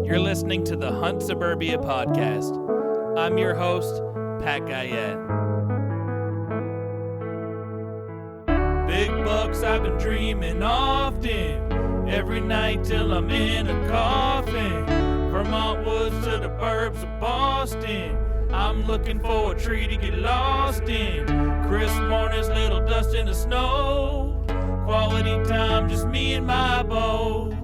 You're listening to the Hunt Suburbia podcast. I'm your host, Pat Guyette. Big bucks I've been dreaming often, every night till I'm in a coffin. Vermont woods to the burbs of Boston, I'm looking for a tree to get lost in. Crisp mornings, little dust in the snow. Quality time, just me and my bow.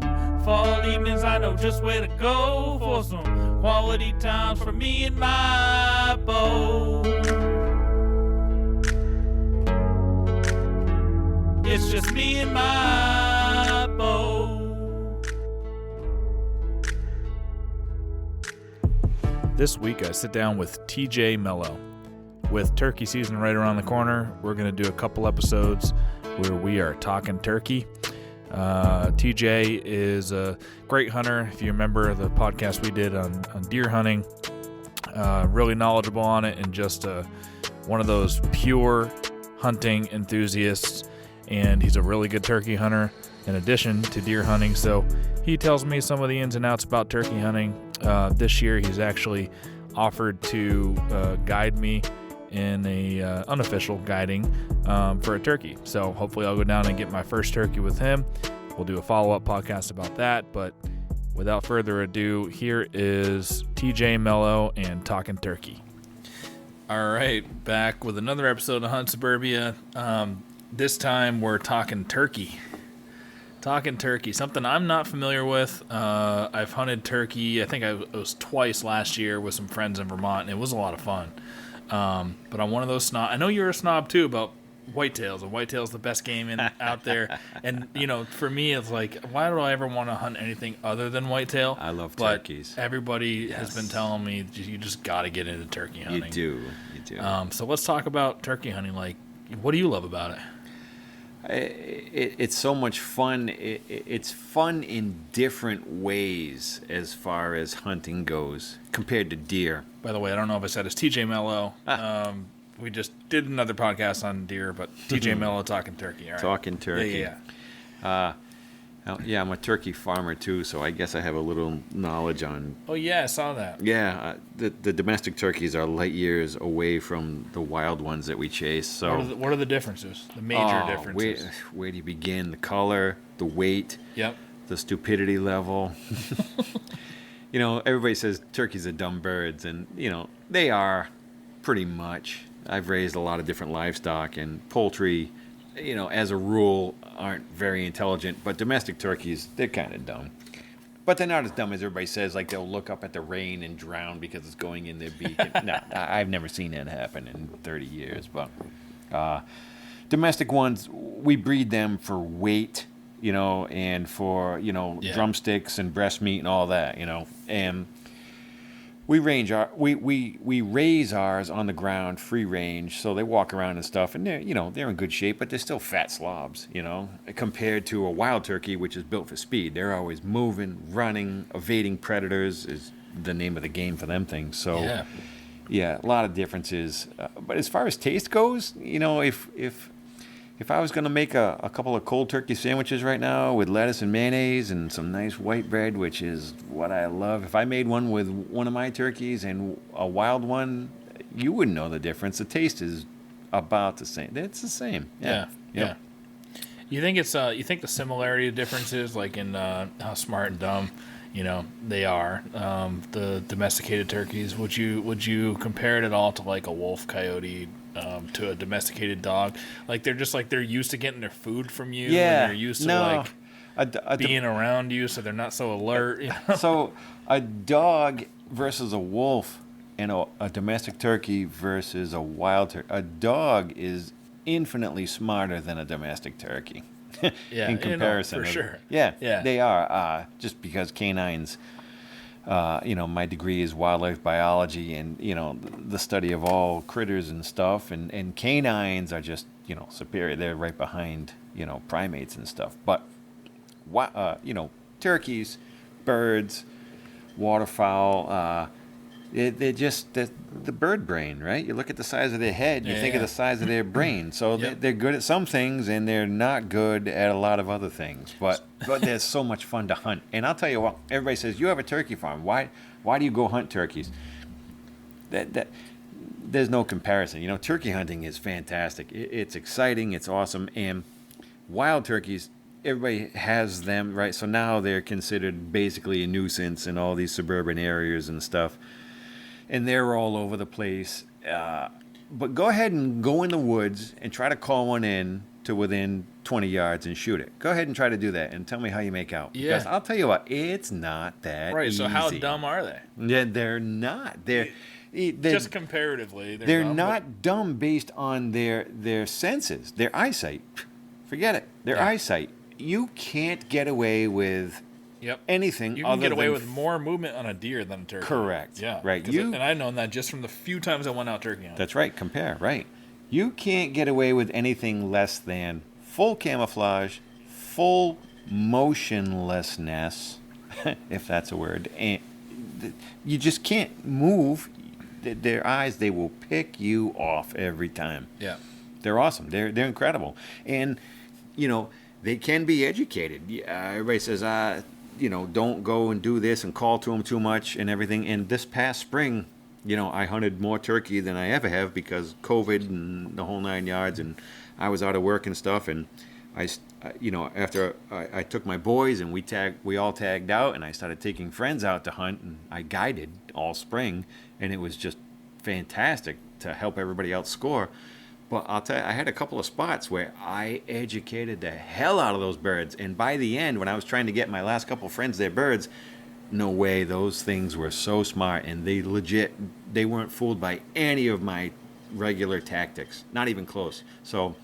Fall evenings, I know just where to go for some quality times for me and my bow. It's just me and my bow. This week I sit down with TJ Mello. With turkey season right around the corner, we're going to do a couple episodes where we are talking turkey. TJ is a great hunter. If you remember the podcast we did on deer hunting, really knowledgeable on it, and just one of those pure hunting enthusiasts. And he's a really good turkey hunter in addition to deer hunting. So he tells me some of the ins and outs about turkey hunting. This year he's actually offered to guide me in a unofficial guiding for a turkey. So hopefully I'll go down and get my first turkey with him. We'll do a follow-up podcast about that. But without further ado, here is TJ Mello and Talking Turkey. All right, back with another episode of Hunt Suburbia. This time we're talking turkey. Talking turkey, something I'm not familiar with. I've hunted turkey, I think it was twice last year with some friends in Vermont, and it was a lot of fun. But I'm one of those snob. I know you're a snob too about whitetails, and whitetails the best game out there. And you know, for me, it's like, why do I ever want to hunt anything other than whitetail? I love turkeys. But everybody has been telling me you just got to get into turkey hunting. You do. So let's talk about turkey hunting. Like, what do you love about it? It's so much fun. It's fun in different ways as far as hunting goes compared to deer. By the way, I don't know if I said it's TJ Mello. We just did another podcast on deer, but TJ Mello Talking Turkey. All right. Talking turkey. Yeah. I'm a turkey farmer too, so I guess I have a little knowledge on. Oh yeah, I saw that. Yeah, the domestic turkeys are light years away from the wild ones that we chase. So what are the differences? The major differences. Where do you begin? The color, the weight. Yep. The stupidity level. You know, everybody says turkeys are dumb birds, and you know they are, pretty much. I've raised a lot of different livestock, and poultry, you know, as a rule, aren't very intelligent. But domestic turkeys, they're kind of dumb. But they're not as dumb as everybody says. Like, they'll look up at the rain and drown because it's going in their beak. No, I've never seen that happen in 30 years. But domestic ones, we breed them for weight, you know, and for, you know, drumsticks and breast meat and all that, you know. And we raise ours on the ground, free range, so they walk around and stuff, and they're in good shape, but they're still fat slobs, you know, compared to a wild turkey, which is built for speed. They're always moving, running, evading predators is the name of the game for them things. So, yeah, a lot of differences. But as far as taste goes, you know, if I was going to make a couple of cold turkey sandwiches right now with lettuce and mayonnaise and some nice white bread, which is what I love. If I made one with one of my turkeys and a wild one, you wouldn't know the difference. The taste is about the same. It's the same. Yeah. You think you think the similarity of differences, like in how smart and dumb, you know, they are, the domesticated turkeys. Would you compare it at all to like a wolf, coyote, to a domesticated dog? Like they're used to getting their food from you. Yeah. And they're used to being around you, so they're not so alert. You know? So a dog versus a wolf and a domestic turkey versus a wild turkey. A dog is infinitely smarter than a domestic turkey. In comparison. For sure. Yeah, they are. Just because canines, you know, my degree is wildlife biology, and, you know, the study of all critters and stuff, and canines are just, you know, superior. They're right behind, you know, primates and stuff. But, you know, turkeys, birds, waterfowl, They're just the bird brain, right? You look at the size of their head, you think of the size of their brain. So they're good at some things, and they're not good at a lot of other things. But they're so much fun to hunt. And I'll tell you what, everybody says, you have a turkey farm. Why do you go hunt turkeys? There's no comparison. You know, turkey hunting is fantastic. It's exciting. It's awesome. And wild turkeys, everybody has them, right? So now they're considered basically a nuisance in all these suburban areas and stuff. And they're all over the place. But go ahead and go in the woods and try to call one in to within 20 yards and shoot it. Go ahead and try to do that and tell me how you make out. Yeah. Because I'll tell you what, it's not that Right, easy. so how dumb are they? Yeah, they're not. They're just comparatively. They're not dumb based on their senses, their eyesight. Forget it. Their eyesight. You can't get away with anything. You can get away with more movement on a deer than a turkey. Correct. Yeah. Right. And I've known that just from the few times I went out turkey hunting. That's right. Compare. Right. You can't get away with anything less than full camouflage, full motionlessness, if that's a word. And you just can't move. Their eyes, they will pick you off every time. Yeah. They're awesome. They're incredible. And, you know, they can be educated. Everybody says, don't go and do this and call to them too much and everything. And this past spring, you know, I hunted more turkey than I ever have because COVID and the whole 9 yards, and I was out of work and stuff. And after I took my boys and we all tagged out, and I started taking friends out to hunt, and I guided all spring, and it was just fantastic to help everybody else score. But I'll tell you, I had a couple of spots where I educated the hell out of those birds. And by the end, when I was trying to get my last couple of friends their birds, no way, those things were so smart. And they weren't fooled by any of my regular tactics. Not even close. So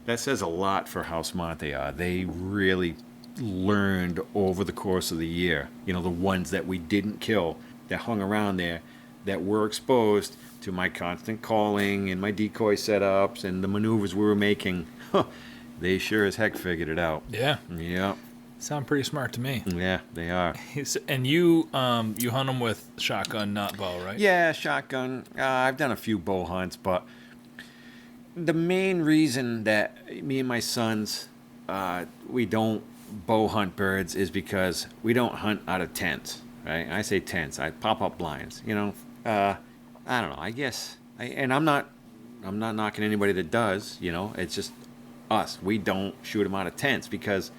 that says a lot for how smart they are. They really learned over the course of the year. You know, the ones that we didn't kill, that hung around there, that were exposed to my constant calling and my decoy setups and the maneuvers we were making. They sure as heck figured it out. Yeah. Yeah. Sound pretty smart to me. Yeah, they are. And you hunt them with shotgun, not bow, right? Yeah, shotgun. I've done a few bow hunts, but the main reason that me and my sons, we don't bow hunt birds is because we don't hunt out of tents, right? I say tents. I pop up blinds, you know. I don't know. I guess, and I'm not knocking anybody that does. You know, it's just us. We don't shoot them out of tents because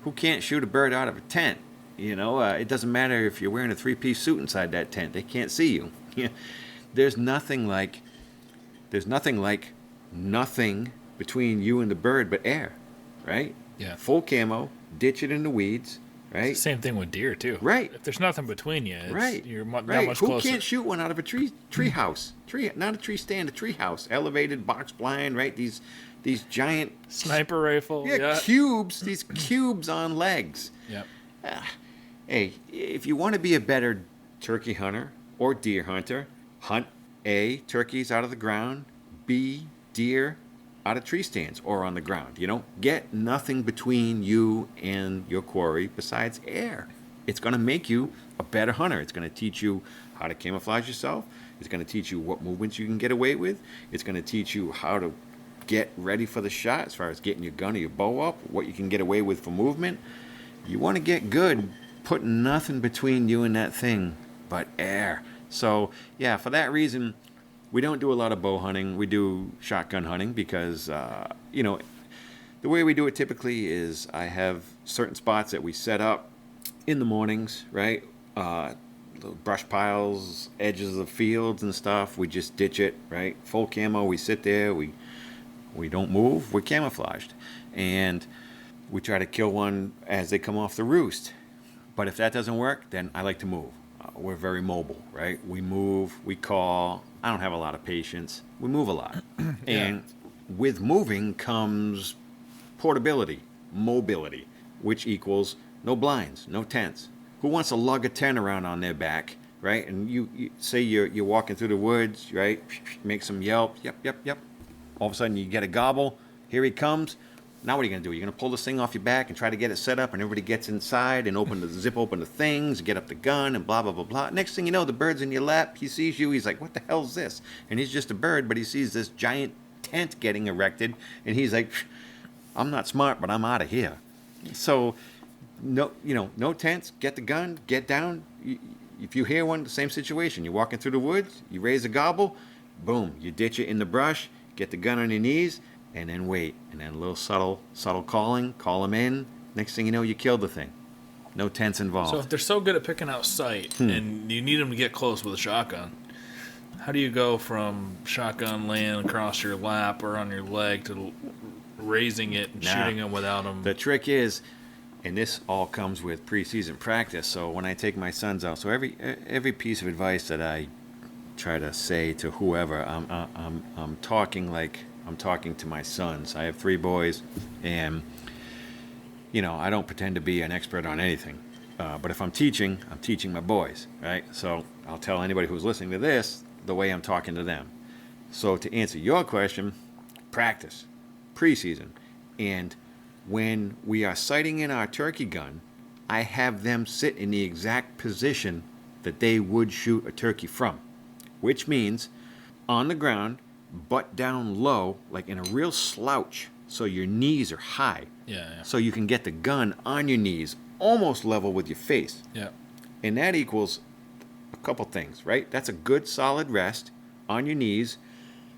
who can't shoot a bird out of a tent? You know, it doesn't matter if you're wearing a 3-piece suit inside that tent. They can't see you. There's nothing between you and the bird but air, right? Yeah. Full camo, ditch it in the weeds. Right. Same thing with deer too. Right. If there's nothing between you, you're that much Who closer. can't shoot one out of a tree house? Not a tree stand, a tree house. Elevated box blind, right? These giant sniper rifle. Yeah, cubes. These cubes on legs. Yeah. Hey, if you want to be a better turkey hunter or deer hunter, hunt A, turkeys out of the ground, B, deer out of tree stands or on the ground. You know, get nothing between you and your quarry besides air. It's going to make you a better hunter. It's going to teach you how to camouflage yourself. It's going to teach you what movements you can get away with. It's going to teach you how to get ready for the shot as far as getting your gun or your bow up, what you can get away with for movement. You want to get good, put nothing between you and that thing but air. So, yeah, for that reason, we don't do a lot of bow hunting. We do shotgun hunting because, the way we do it typically is I have certain spots that we set up in the mornings, right? The brush piles, edges of the fields and stuff. We just ditch it, right? Full camo. We sit there. We don't move. We're camouflaged. And we try to kill one as they come off the roost. But if that doesn't work, then I like to move. We're very mobile, right? We move, we call. I don't have a lot of patience. We move a lot. And with moving comes portability, mobility, which equals no blinds, no tents. Who wants to lug a tent around on their back, right? And you say you're walking through the woods, right? Make some yelp, yep. All of a sudden you get a gobble. Here he comes. Now what are you going to do? You're going to pull this thing off your back and try to get it set up, and everybody gets inside and zip open the things, get up the gun, and blah, blah, blah, blah. Next thing you know, the bird's in your lap. He sees you. He's like, what the hell's this? And he's just a bird, but he sees this giant tent getting erected, and he's like, I'm not smart, but I'm out of here. So, no tents, get the gun, get down. If you hear one, the same situation. You're walking through the woods, you raise a gobble, boom, you ditch it in the brush, get the gun on your knees, and then wait. And then a little subtle calling, call them in. Next thing you know, you killed the thing. No tents involved. So if they're so good at picking out sight and you need them to get close with a shotgun, how do you go from shotgun laying across your lap or on your leg to raising it and shooting them without them? The trick is, and this all comes with preseason practice. So when I take my sons out, so every piece of advice that I try to say to whoever, I'm talking like I'm talking to my sons. I have 3 boys, and I don't pretend to be an expert on anything. But if I'm teaching my boys, right? So I'll tell anybody who's listening to this the way I'm talking to them. So to answer your question, practice, preseason, and when we are sighting in our turkey gun, I have them sit in the exact position that they would shoot a turkey from, which means on the ground, butt down low, like in a real slouch, so your knees are high. Yeah. So you can get the gun on your knees, almost level with your face. Yeah. And that equals a couple things, right? That's a good solid rest on your knees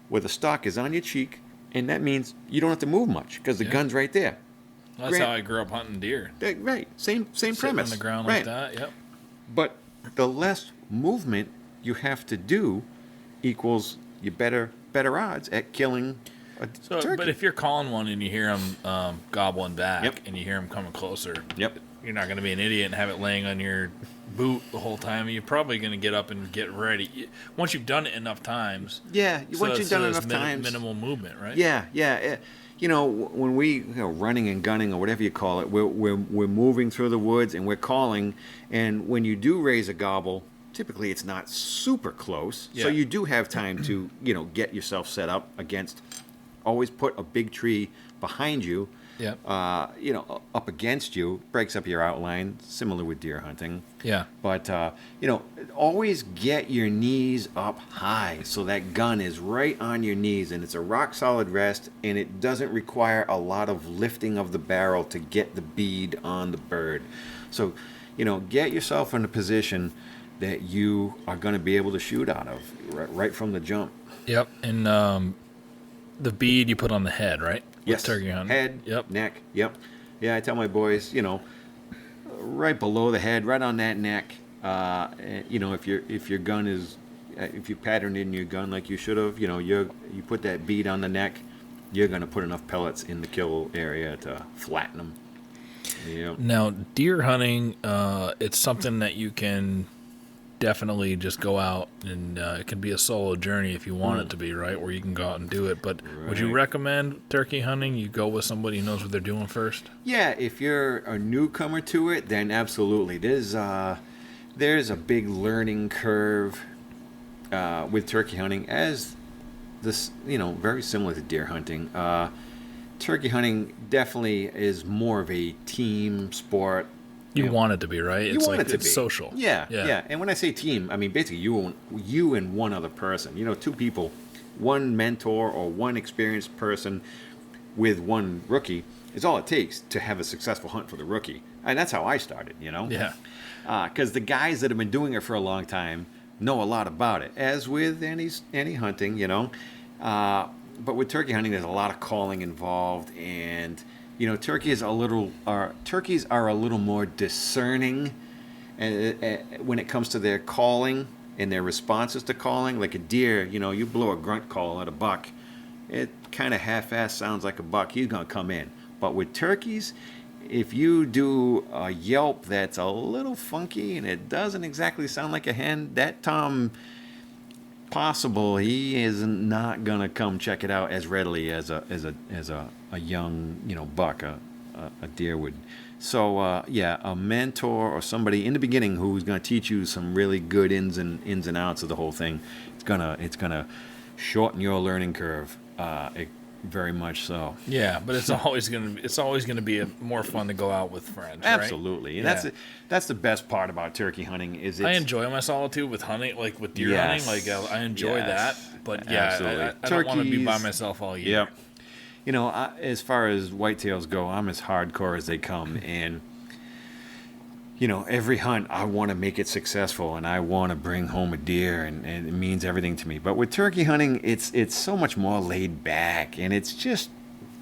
where the stock is on your cheek, and that means you don't have to move much because the gun's right there. Well, that's how I grew up hunting deer. Right. Same premise. Sitting on the ground like that, yep. But the less movement you have to do equals you better odds at killing a turkey. But if you're calling one and you hear them gobbling back and you hear them coming closer, you're not going to be an idiot and have it laying on your boot the whole time. You're probably going to get up and get ready. Once you've done it enough times. Yeah, once you've done it enough times. Minimal movement, right? Yeah. When we running and gunning or whatever you call it, we're moving through the woods and we're calling. And when you do raise a gobble, typically it's not super close, so you do have time to get yourself set up against. Always put a big tree behind you, up against you, breaks up your outline, similar with deer hunting. Yeah. But always get your knees up high so that gun is right on your knees and it's a rock solid rest, and it doesn't require a lot of lifting of the barrel to get the bead on the bird. So get yourself in a position that you are going to be able to shoot out of right from the jump. Yep, and the bead you put on the head, right? Yes. With turkey hunting. Head, neck, yep. Yeah, I tell my boys, right below the head, right on that neck. If your gun is, if you patterned in your gun like you should have, you put that bead on the neck, you're going to put enough pellets in the kill area to flatten them. Yep. Now, deer hunting, it's something that you can definitely just go out and it can be a solo journey if you want it to be, right? Where you can go out and do it. But would you recommend turkey hunting? You go with somebody who knows what they're doing first? Yeah, if you're a newcomer to it, then absolutely. There's a big learning curve with turkey hunting, as this, very similar to deer hunting. Turkey hunting definitely is more of a team sport. You want it to be, right? You want it to be. It's social. Yeah. And when I say team, I mean basically you and one other person. 2 people, one mentor or one experienced person with one rookie is all it takes to have a successful hunt for the rookie. And that's how I started, Yeah. Because the guys that have been doing it for a long time know a lot about it, as with any hunting, But with turkey hunting, there's a lot of calling involved, and turkeys are a little more discerning when it comes to their calling and their responses to calling. Like a deer, you blow a grunt call at a buck, it kind of half-ass sounds like a buck. He's gonna come in. But with turkeys, if you do a yelp that's a little funky and it doesn't exactly sound like a hen, that Tom possible he is not gonna come check it out as readily as a young buck, a deer would. So a mentor or somebody in the beginning who's gonna teach you some really good ins and outs of the whole thing. It's gonna shorten your learning curve very much so. Yeah, but it's always gonna be more fun to go out with friends. Absolutely, right? and that's the best part about turkey hunting is I enjoy my solitude with hunting, like with deer hunting. Like I enjoy that, but absolutely. I don't want to be by myself all year. Yep. You know, as far as whitetails go, I'm as hardcore as they come, and you know, every hunt I want to make it successful, and I want to bring home a deer, and it means everything to me. But with turkey hunting, it's so much more laid back, and it's just,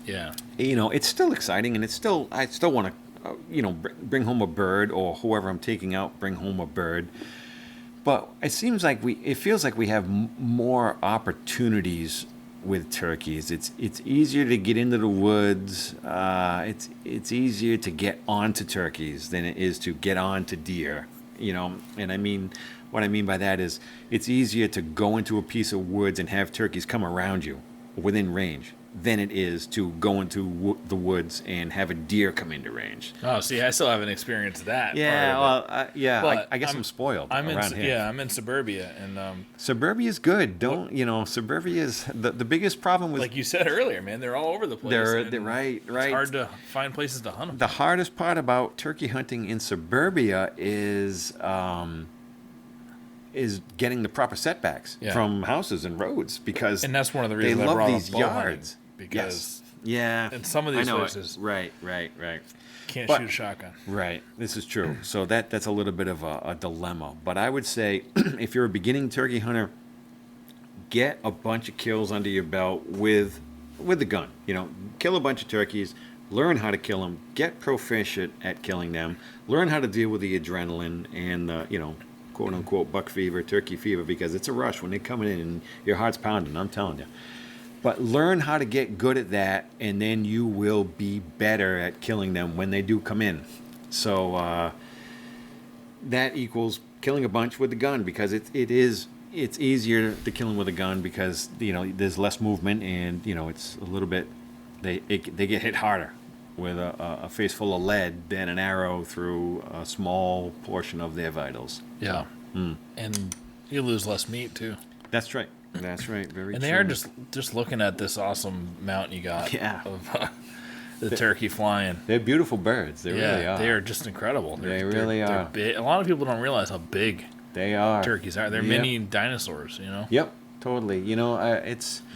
you know, it's still exciting, and I still want to, you know, bring home a bird, or whoever I'm taking out, bring home a bird. But it feels like we have more opportunities with turkeys. It's easier to get into the woods. It's easier to get onto turkeys than it is to get onto deer. You know, and what I mean by that is it's easier to go into a piece of woods and have turkeys come around you within range than it is to go into the woods and have a deer come into range. Oh, see, I still haven't experienced that. Yeah, I guess I'm spoiled around here. Yeah, I'm in suburbia, and suburbia is good. Suburbia is the biggest problem with. Like you said earlier, man, they're all over the place. They're right. It's hard to find places to hunt them. The hardest part about turkey hunting in suburbia is getting the proper setbacks from houses and roads, because and that's one of the reasons they I love brought these up yards. Because in some of these places, right, can't shoot a shotgun. Right, this is true. So that's a little bit of a dilemma. But I would say, if you're a beginning turkey hunter, get a bunch of kills under your belt with the gun. You know, kill a bunch of turkeys, learn how to kill them, get proficient at killing them, learn how to deal with the adrenaline and the, you know, quote unquote buck fever, turkey fever, because it's a rush when they're coming in and your heart's pounding, I'm telling you. But learn how to get good at that, and then you will be better at killing them when they do come in. So that equals killing a bunch with the gun, because it's easier to kill them with a gun because, you know, there's less movement, and, you know, it's a little bit, they get hit harder with a face full of lead than an arrow through a small portion of their vitals. Yeah. And you lose less meat too. That's right. Very true. And they are just looking at this awesome mount you got of the turkey flying. They're beautiful birds. They really are. They are just they really are. They're big. A lot of people don't realize how big they are. Turkeys are. They're mini dinosaurs, you know? Yep, totally. You know,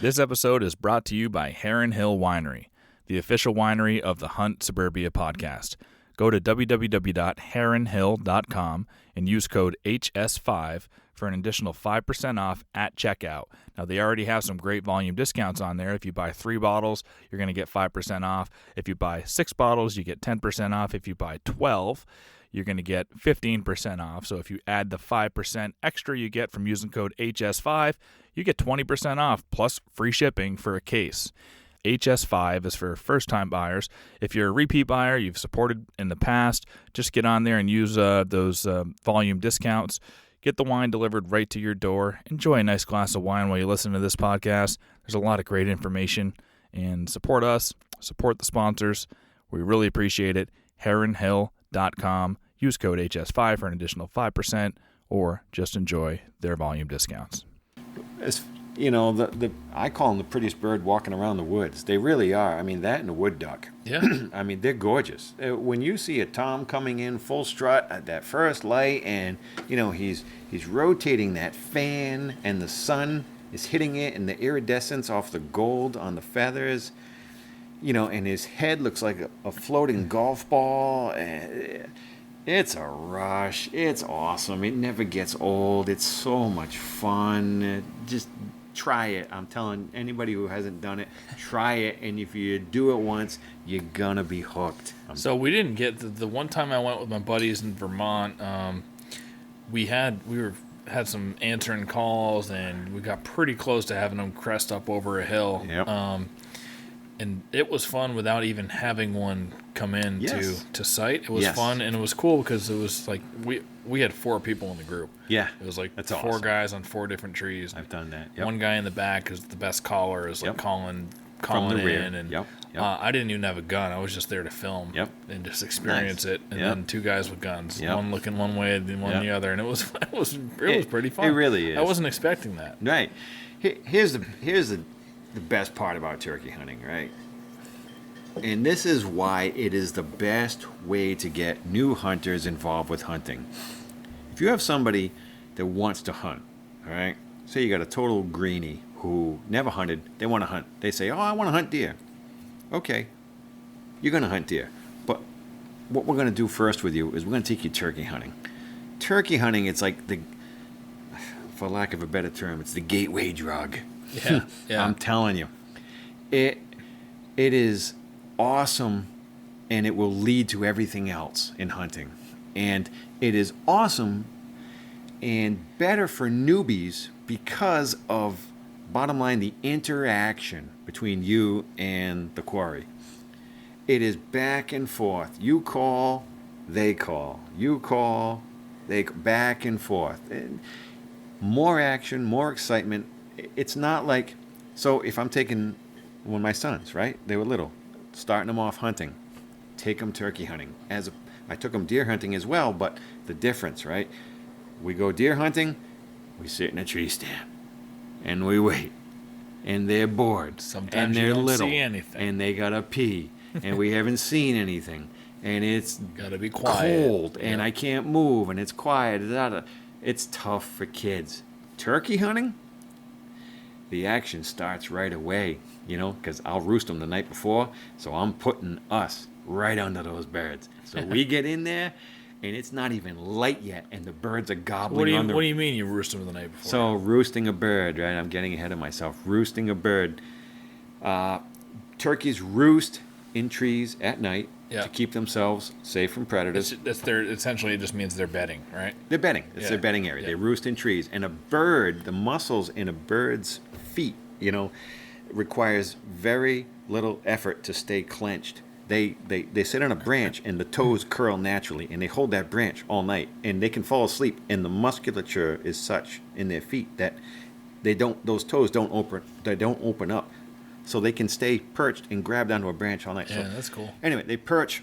This episode is brought to you by Heron Hill Winery, the official winery of the Hunt Suburbia podcast. Go to www.heronhill.com and use code HS5 for an additional 5% off at checkout. Now, they already have some great volume discounts on there. If you buy 3 bottles, you're going to get 5% off. If you buy 6 bottles, you get 10% off. If you buy 12, you're going to get 15% off. So if you add the 5% extra you get from using code HS5, you get 20% off plus free shipping for a case. HS5 is for first-time buyers. If you're a repeat buyer, you've supported in the past, just get on there and use those volume discounts. Get the wine delivered right to your door. Enjoy a nice glass of wine while you listen to this podcast. There's a lot of great information. And support us. Support the sponsors. We really appreciate it. HeronHill.com. Use code HS5 for an additional 5%, or just enjoy their volume discounts. You know, I call them the prettiest bird walking around the woods. They really are. I mean, that and the wood duck. Yeah. I mean, they're gorgeous. When you see a tom coming in full strut at that first light, and, you know, he's rotating that fan, and the sun is hitting it, and the iridescence off the gold on the feathers, you know, and his head looks like a floating golf ball. It's a rush. It's awesome. It never gets old. It's so much fun. Just try it. I'm telling anybody who hasn't done it, try it. And if you do it once, you're going to be hooked. So we didn't get the one time I went with my buddies in Vermont, we had some answering calls, and we got pretty close to having them crest up over a hill. Yep. And it was fun without even having one come in to sight. It was fun, and it was cool because it was like we had 4 people in the group. Yeah. It was like That's 4 awesome. guys on 4 different trees. I've done that. Yep. One guy in the back is the best caller, is like calling From the rear. in. And Yep. I didn't even have a gun. I was just there to film and just experience it. And then 2 guys with guns, one looking one way and one the other, and it was pretty fun. It really is. I wasn't expecting that. Right. Here's the the best part about turkey hunting, right? And this is why it is the best way to get new hunters involved with hunting. If you have somebody that wants to hunt, all right? Say you got a total greenie who never hunted, they want to hunt. They say, "Oh, I want to hunt deer." Okay, you're going to hunt deer. But what we're going to do first with you is we're going to take you turkey hunting. Turkey hunting, it's like for lack of a better term, it's the gateway drug. Yeah, yeah. I'm telling you. It is awesome, and it will lead to everything else in hunting. And it is awesome and better for newbies because of, bottom line, the interaction between you and the quarry. It is back and forth. You call, they call. You call, they back and forth. And more action, more excitement. It's not like, so if I'm taking one of my sons, right? They were little, starting them off hunting. Take them turkey hunting. I took them deer hunting as well, but the difference, right? We go deer hunting, we sit in a tree stand, and we wait. And they're bored. Sometimes and they're you don't little, see anything. and they gotta pee, and we haven't seen anything, and it's gotta be quiet. Cold, and I can't move, and it's quiet. It's tough for kids. Turkey hunting, the action starts right away, because I'll roost them the night before, so I'm putting us right under those birds. So we get in there, and it's not even light yet, and the birds are gobbling. What do you mean you roost them the night before? So roosting a bird, right? I'm getting ahead of myself. Roosting a bird. Turkeys roost in trees at night to keep themselves safe from predators. Essentially, it just means they're bedding, right? They're bedding. It's their bedding area. They roost in trees. And a bird, the muscles in a bird's feet, requires very little effort to stay clenched. They sit on a branch, and the toes curl naturally, and they hold that branch all night, and they can fall asleep, and the musculature is such in their feet that those toes don't open up, so they can stay perched and grabbed onto a branch all night. Yeah, that's cool. Anyway, they perch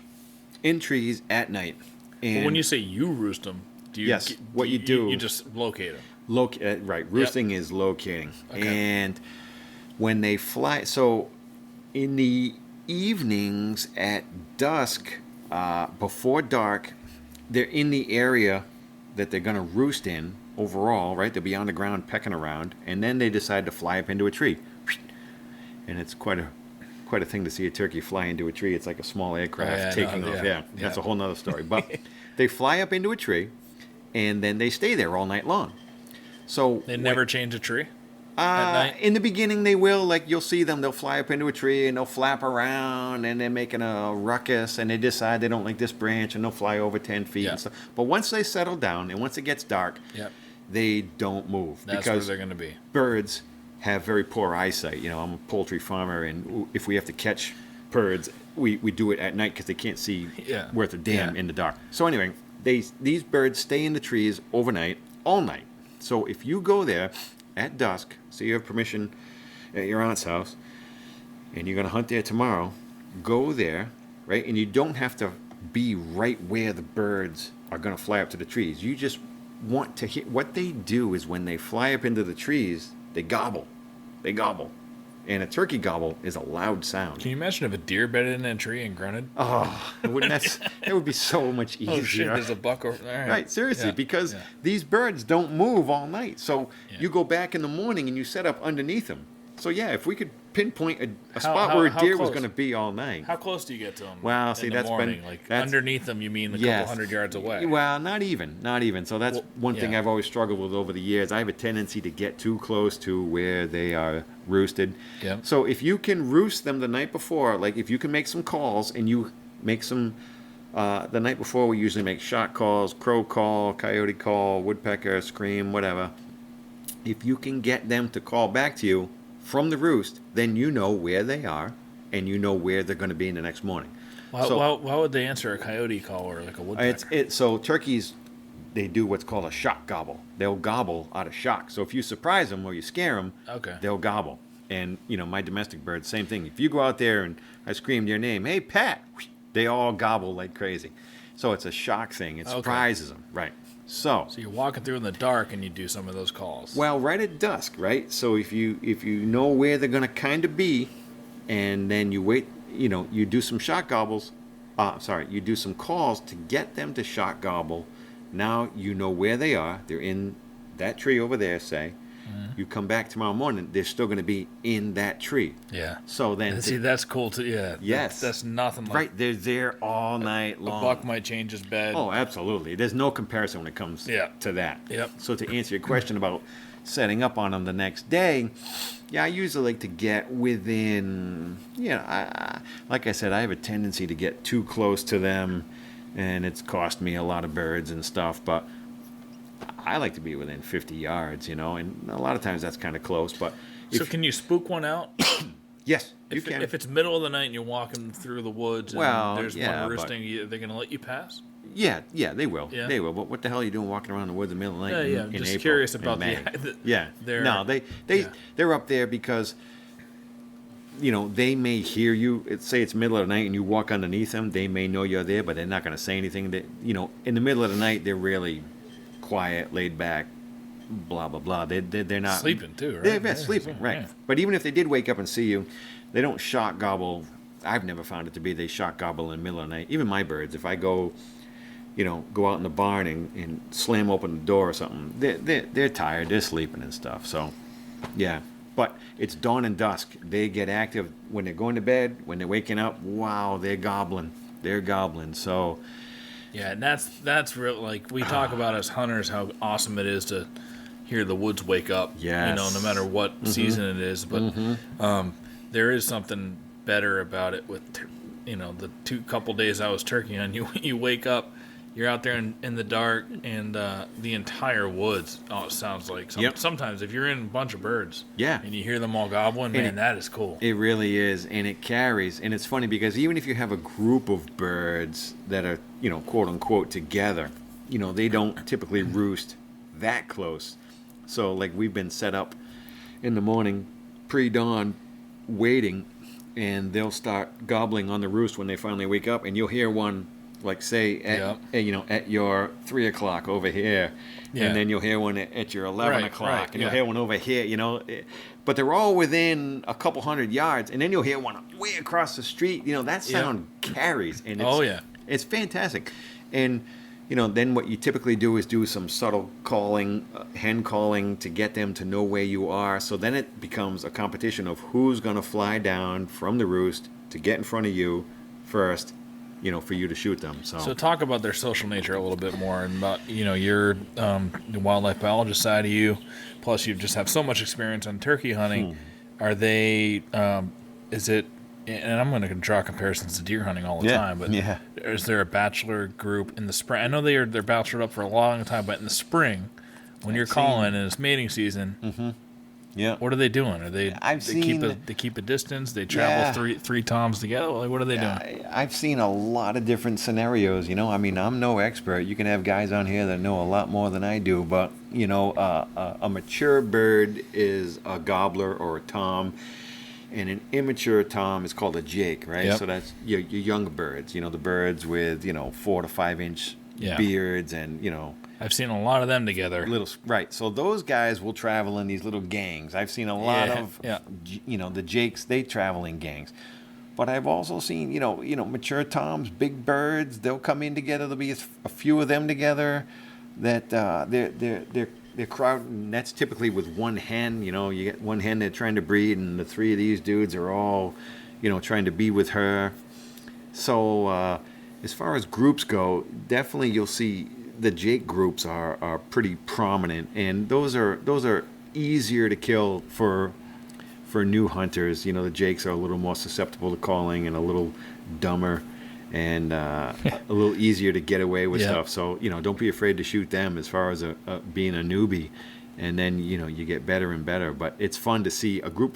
in trees at night. And when you say you roost them, you just locate them. Right, roosting is locating. Okay. And when they fly, so in the evenings at dusk, before dark, they're in the area that they're going to roost in overall, right? They'll be on the ground pecking around, and then they decide to fly up into a tree. And it's quite a thing to see a turkey fly into a tree. It's like a small aircraft taking off. Yeah, that's a whole nother story. But they fly up into a tree, and then they stay there all night long. So they never change a tree? At night? In the beginning, they will. Like, you'll see them. They'll fly up into a tree, and they'll flap around, and they're making a ruckus, and they decide they don't like this branch, and they'll fly over 10 feet and stuff. But once they settle down, and once it gets dark, they don't move. That's because where they're going to be. Birds have very poor eyesight. I'm a poultry farmer, and if we have to catch birds, we do it at night because they can't see worth a damn in the dark. So anyway, these birds stay in the trees overnight, all night. So if you go there at dusk, so you have permission at your aunt's house, and you're going to hunt there tomorrow, go there, right? And you don't have to be right where the birds are going to fly up to the trees. You just want to hear. What they do is when they fly up into the trees, they gobble. They gobble. And a turkey gobble is a loud sound. Can you imagine if a deer bedded in a tree and grunted? Oh, it would be so much easier. Oh, shit, there's a buck over there. Right, seriously, because these birds don't move all night. So you go back in the morning and you set up underneath them. So, if we could pinpoint a spot where a deer was going to be all night. How close do you get to them? Well, see, that's morning? Underneath them, you mean a couple hundred yards away? Well, not even. So that's one thing I've always struggled with over the years. I have a tendency to get too close to where they are roosted. Yeah. So if you can roost them the night before, like if you can make some calls and you make some, the night before we usually make shot calls, crow call, coyote call, woodpecker, scream, whatever. If you can get them to call back to you from the roost, then you know where they are, and you know where they're going to be in the next morning. Why would they answer a coyote call or like a woodpecker? So turkeys, they do what's called a shock gobble. They'll gobble out of shock. So if you surprise them or you scare them, they'll gobble. And, my domestic birds, same thing. If you go out there and I scream your name, hey, Pat, They all gobble like crazy. So it's a shock thing. It surprises them, right? So you're walking through in the dark and you do some of those calls. Well, right at dusk, right? So if you know where they're gonna kind of be, and then you wait, you do some shock gobbles. You do some calls to get them to shock gobble. Now you know where they are. They're in that tree over there, say. You come back tomorrow morning, they're still going to be in that tree. Yeah. So then... See, that's cool, too. Yeah. Yes. That's nothing like... Right, they're there all night long. A buck might change his bed. Oh, absolutely. There's no comparison when it comes to that. Yep. So to answer your question about setting up on them the next day, I usually like to get within... like I said, I have a tendency to get too close to them, and it's cost me a lot of birds and stuff, but... I like to be within 50 yards, and a lot of times that's kind of close. But so can you spook one out? Yes, you can. If it's middle of the night and you're walking through the woods and there's one roosting, they're going to let you pass? Yeah, they will. Yeah. They will. But what the hell are you doing walking around the woods in the middle of the night in just April, curious about May? They're they're up there because they may hear you. Say it's middle of the night and you walk underneath them. They may know you're there, but they're not going to say anything. In the middle of the night, they're really quiet, laid back, blah blah blah. They're not sleeping too, right? They're sleeping, right? Yeah. But even if they did wake up and see you, they don't shock gobble. I've never found it to be they shock gobble in the middle of the night. Even my birds, if I go out in the barn and slam open the door or something, they're tired, they're sleeping and stuff. So, yeah. But it's dawn and dusk. They get active when they're going to bed. When they're waking up, wow, they're gobbling. So. Yeah, and that's real. Like we talk about as hunters, how awesome it is to hear the woods wake up. Yes. No matter what season it is. But there is something better about it with, the couple days I was turkey hunting. You wake up, you're out there in the dark, and the entire woods. Oh, it sounds like sometimes if you're in a bunch of birds, and you hear them all gobbling, man, that is cool. It really is, and it carries. And it's funny because even if you have a group of birds that are quote unquote together, they don't typically roost that close. So like we've been set up in the morning, pre-dawn, waiting, and they'll start gobbling on the roost when they finally wake up, and you'll hear one. Like say at your 3 o'clock over here, and then you'll hear one at your 11 o'clock, and you'll hear one over here. But they're all within a couple hundred yards, and then you'll hear one way across the street. That sound carries, and it's fantastic. And then what you typically do is do some subtle calling, hen calling to get them to know where you are. So then it becomes a competition of who's going to fly down from the roost to get in front of you first. For you to shoot them. So talk about their social nature a little bit more, and about your the wildlife biologist side of you. Plus, you just have so much experience on turkey hunting. Are they? Is it? And I'm going to draw comparisons to deer hunting all the time. But is there a bachelor group in the spring? I know they're bachelored up for a long time, but in the spring, when you're calling and it's mating season. Yeah. What are they doing? Are they? They keep a distance. They travel three toms together. Like, what are they doing? I've seen a lot of different scenarios. I'm no expert. You can have guys on here that know a lot more than I do. But a mature bird is a gobbler or a tom, and an immature tom is called a jake, right? Yep. So that's your younger birds. The birds with 4 to 5 inch beards and I've seen a lot of them together. Right. So those guys will travel in these little gangs. I've seen a lot of, the jakes, they travel in gangs. But I've also seen, mature toms, big birds, they'll come in together. There'll be a few of them together that they're crowding. That's typically with one hen. You get one hen they're trying to breed, and the 3 of these dudes are all, trying to be with her. So as far as groups go, definitely you'll see the jake groups are pretty prominent, and those are easier to kill for new hunters. The jakes are a little more susceptible to calling and a little dumber and a little easier to get away with stuff. So don't be afraid to shoot them as far as being a newbie, and then you get better and better. But it's fun to see a group.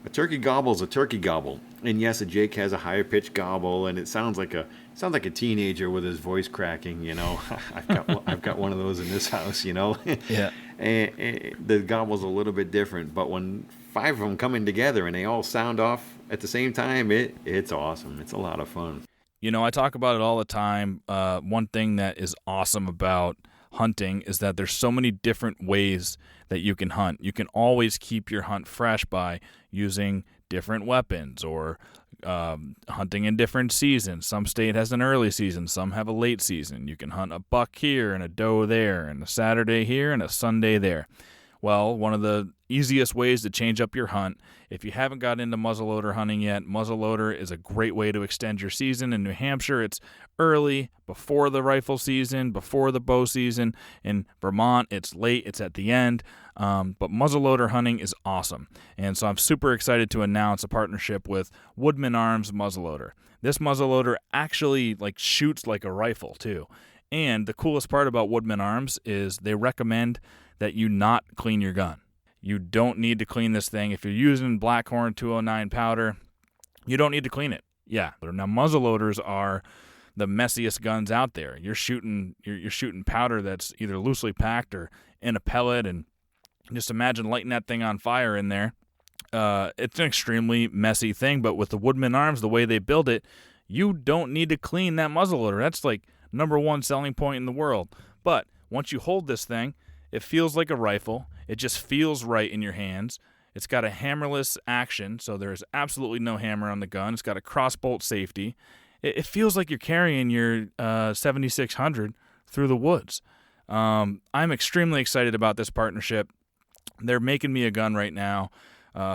A turkey gobble is a turkey gobble, and yes, a jake has a higher pitched gobble, and it sounds like a teenager with his voice cracking. I've got one of those in this house. Yeah. And the gobble's a little bit different, but when 5 of them come in together and they all sound off at the same time, it's awesome. It's a lot of fun. I talk about it all the time. One thing that is awesome about hunting is that there's so many different ways that you can hunt. You can always keep your hunt fresh by using different weapons or hunting in different seasons. Some state has an early season, some have a late season. You can hunt a buck here and a doe there and a Saturday here and a Sunday there. Well, one of the easiest ways to change up your hunt, if you haven't got into muzzleloader hunting yet, muzzleloader is a great way to extend your season. In New Hampshire, it's early, before the rifle season, before the bow season. In Vermont, it's late, it's at the end. But muzzleloader hunting is awesome. And so I'm super excited to announce a partnership with Woodman Arms muzzleloader. This muzzleloader actually shoots like a rifle too. And the coolest part about Woodman Arms is they recommend that you not clean your gun. You don't need to clean this thing. If you're using Blackhorn 209 powder, you don't need to clean it. Yeah. Now muzzleloaders are the messiest guns out there. You're shooting powder that's either loosely packed or in a pellet, and just imagine lighting that thing on fire in there. It's an extremely messy thing, but with the Woodman Arms, the way they build it, you don't need to clean that muzzleloader. That's number one selling point in the world. But once you hold this thing, it feels like a rifle. It just feels right in your hands. It's got a hammerless action, so there's absolutely no hammer on the gun. It's got a crossbolt safety. It feels like you're carrying your 7600 through the woods. I'm extremely excited about this partnership. They're making me a gun right now.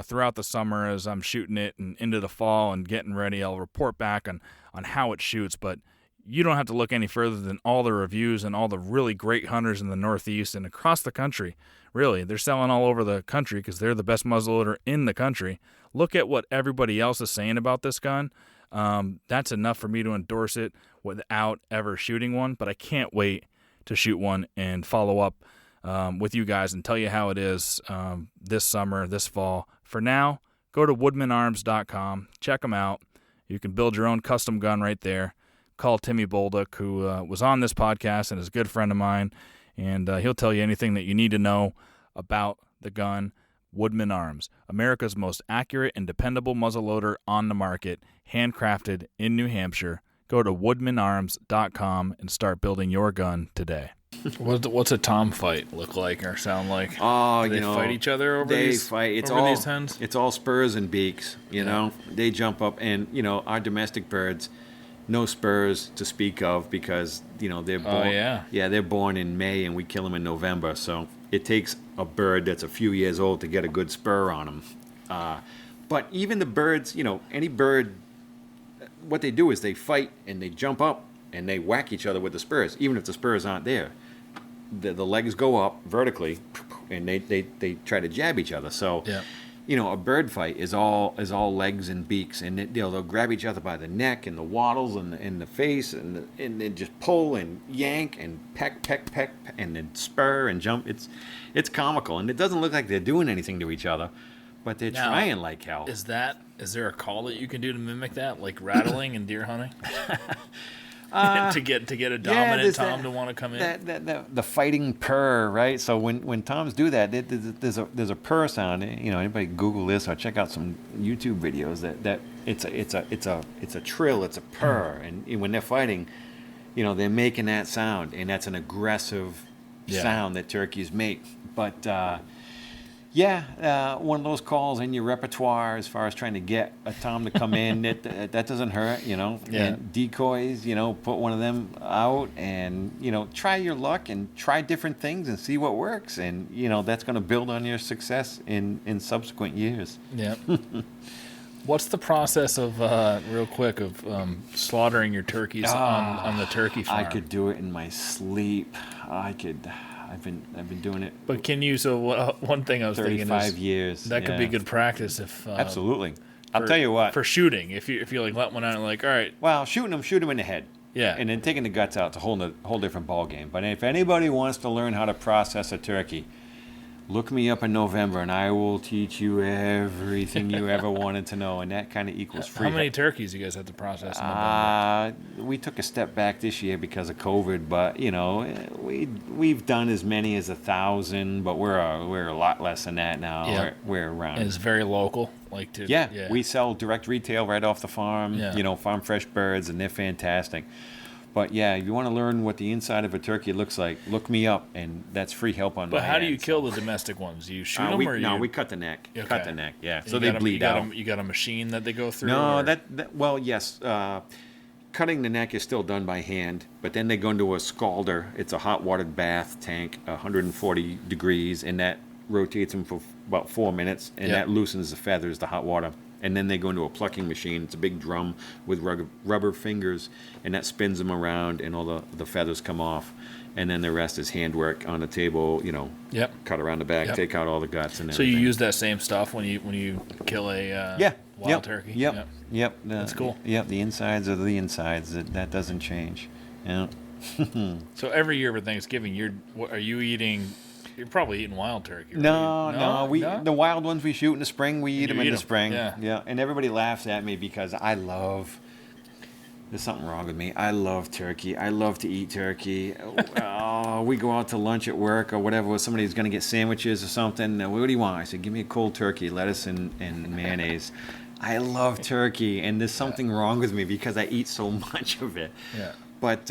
Throughout the summer as I'm shooting it and into the fall and getting ready, I'll report back on how it shoots, but you don't have to look any further than all the reviews and all the really great hunters in the Northeast and across the country. Really, they're selling all over the country because they're the best muzzleloader in the country. Look at what everybody else is saying about this gun. That's enough for me to endorse it without ever shooting one, but I can't wait to shoot one and follow up with you guys and tell you how it is this summer, this fall. For now, go to woodmanarms.com. Check them out. You can build your own custom gun right there. Call Timmy Bolduc, who was on this podcast and is a good friend of mine, and he'll tell you anything that you need to know about the gun. Woodman Arms, America's most accurate and dependable muzzleloader on the market, handcrafted in New Hampshire. Go to woodmanarms.com and start building your gun today. What's a tom fight look like or sound like? Oh, Do they fight each other over these? These hens? It's all spurs and beaks. You know, they jump up, and our domestic birds, no spurs to speak of because they're born. They're born in May and we kill them in November. So it takes a bird that's a few years old to get a good spur on them. But even the birds, any bird, what they do is they fight and they jump up and they whack each other with the spurs, even if the spurs aren't there. The legs go up vertically, and they try to jab each other. So, a bird fight is all legs and beaks, and they'll grab each other by the neck and the wattles and the face, and then just pull and yank and peck, and then spur and jump. It's comical, and it doesn't look like they're doing anything to each other, but they're trying like hell. Is there a call that you can do to mimic that, like rattling and deer hunting? to get a dominant tom to want to come in. The fighting purr, right? So when toms do that, there's a purr sound. Anybody Google this or check out some YouTube videos that it's a trill, it's a purr, and when they're fighting, they're making that sound, and that's an aggressive sound that turkeys make. But one of those calls in your repertoire as far as trying to get a tom to come in, that doesn't hurt, And decoys, put one of them out and, try your luck and try different things and see what works. And, that's going to build on your success in subsequent years. Yeah. What's the process of, real quick, of slaughtering your turkeys on the turkey farm? I could do it in my sleep. I've been doing it. But can you? So one thing I was thinking is 35 years. That could be good practice if. Absolutely. I'll tell you what. For shooting, if you let one out and all right. Well, shoot them in the head. Yeah. And then taking the guts out, it's a whole different ball game. But if anybody wants to learn how to process a turkey, look me up in November, and I will teach you everything you ever wanted to know. And that kind of equals free. How many turkeys you guys have to process in November? We took a step back this year because of COVID, but we've done as many as 1,000, but we're a lot less than that now. Yeah. We're around. And it's very local, Yeah, we sell direct retail right off the farm. Yeah. Farm fresh birds, and they're fantastic. But yeah, if you want to learn what the inside of a turkey looks like, look me up, and that's free help on my But how do you end, kill the domestic ones? Do you shoot them, or we cut the neck. Okay. Cut the neck, yeah. So you they got 'em- bleed you got out. 'em- you got a machine that they go through? No, or? well, yes. Cutting the neck is still done by hand, but then they go into a scalder. It's a hot watered bath tank, 140 degrees, and that rotates them for about 4 minutes, and that loosens the feathers, the hot water. And then they go into a plucking machine. It's a big drum with rubber fingers, and that spins them around, and all the feathers come off. And then the rest is handwork on the table, cut around the back, take out all the guts and So everything. you use that same stuff when you kill a wild turkey? Yep. That's cool. Yep, the insides are the insides. That doesn't change. Yeah. So every year for Thanksgiving, are you eating? You're probably eating wild turkey. Right? No. The wild ones we shoot in the spring, we eat them in the spring. Yeah. And everybody laughs at me because there's something wrong with me. I love turkey. I love to eat turkey. We go out to lunch at work or whatever. Somebody's going to get sandwiches or something. What do you want? I said, give me a cold turkey, lettuce and mayonnaise. I love turkey, and there's something wrong with me because I eat so much of it. Yeah. But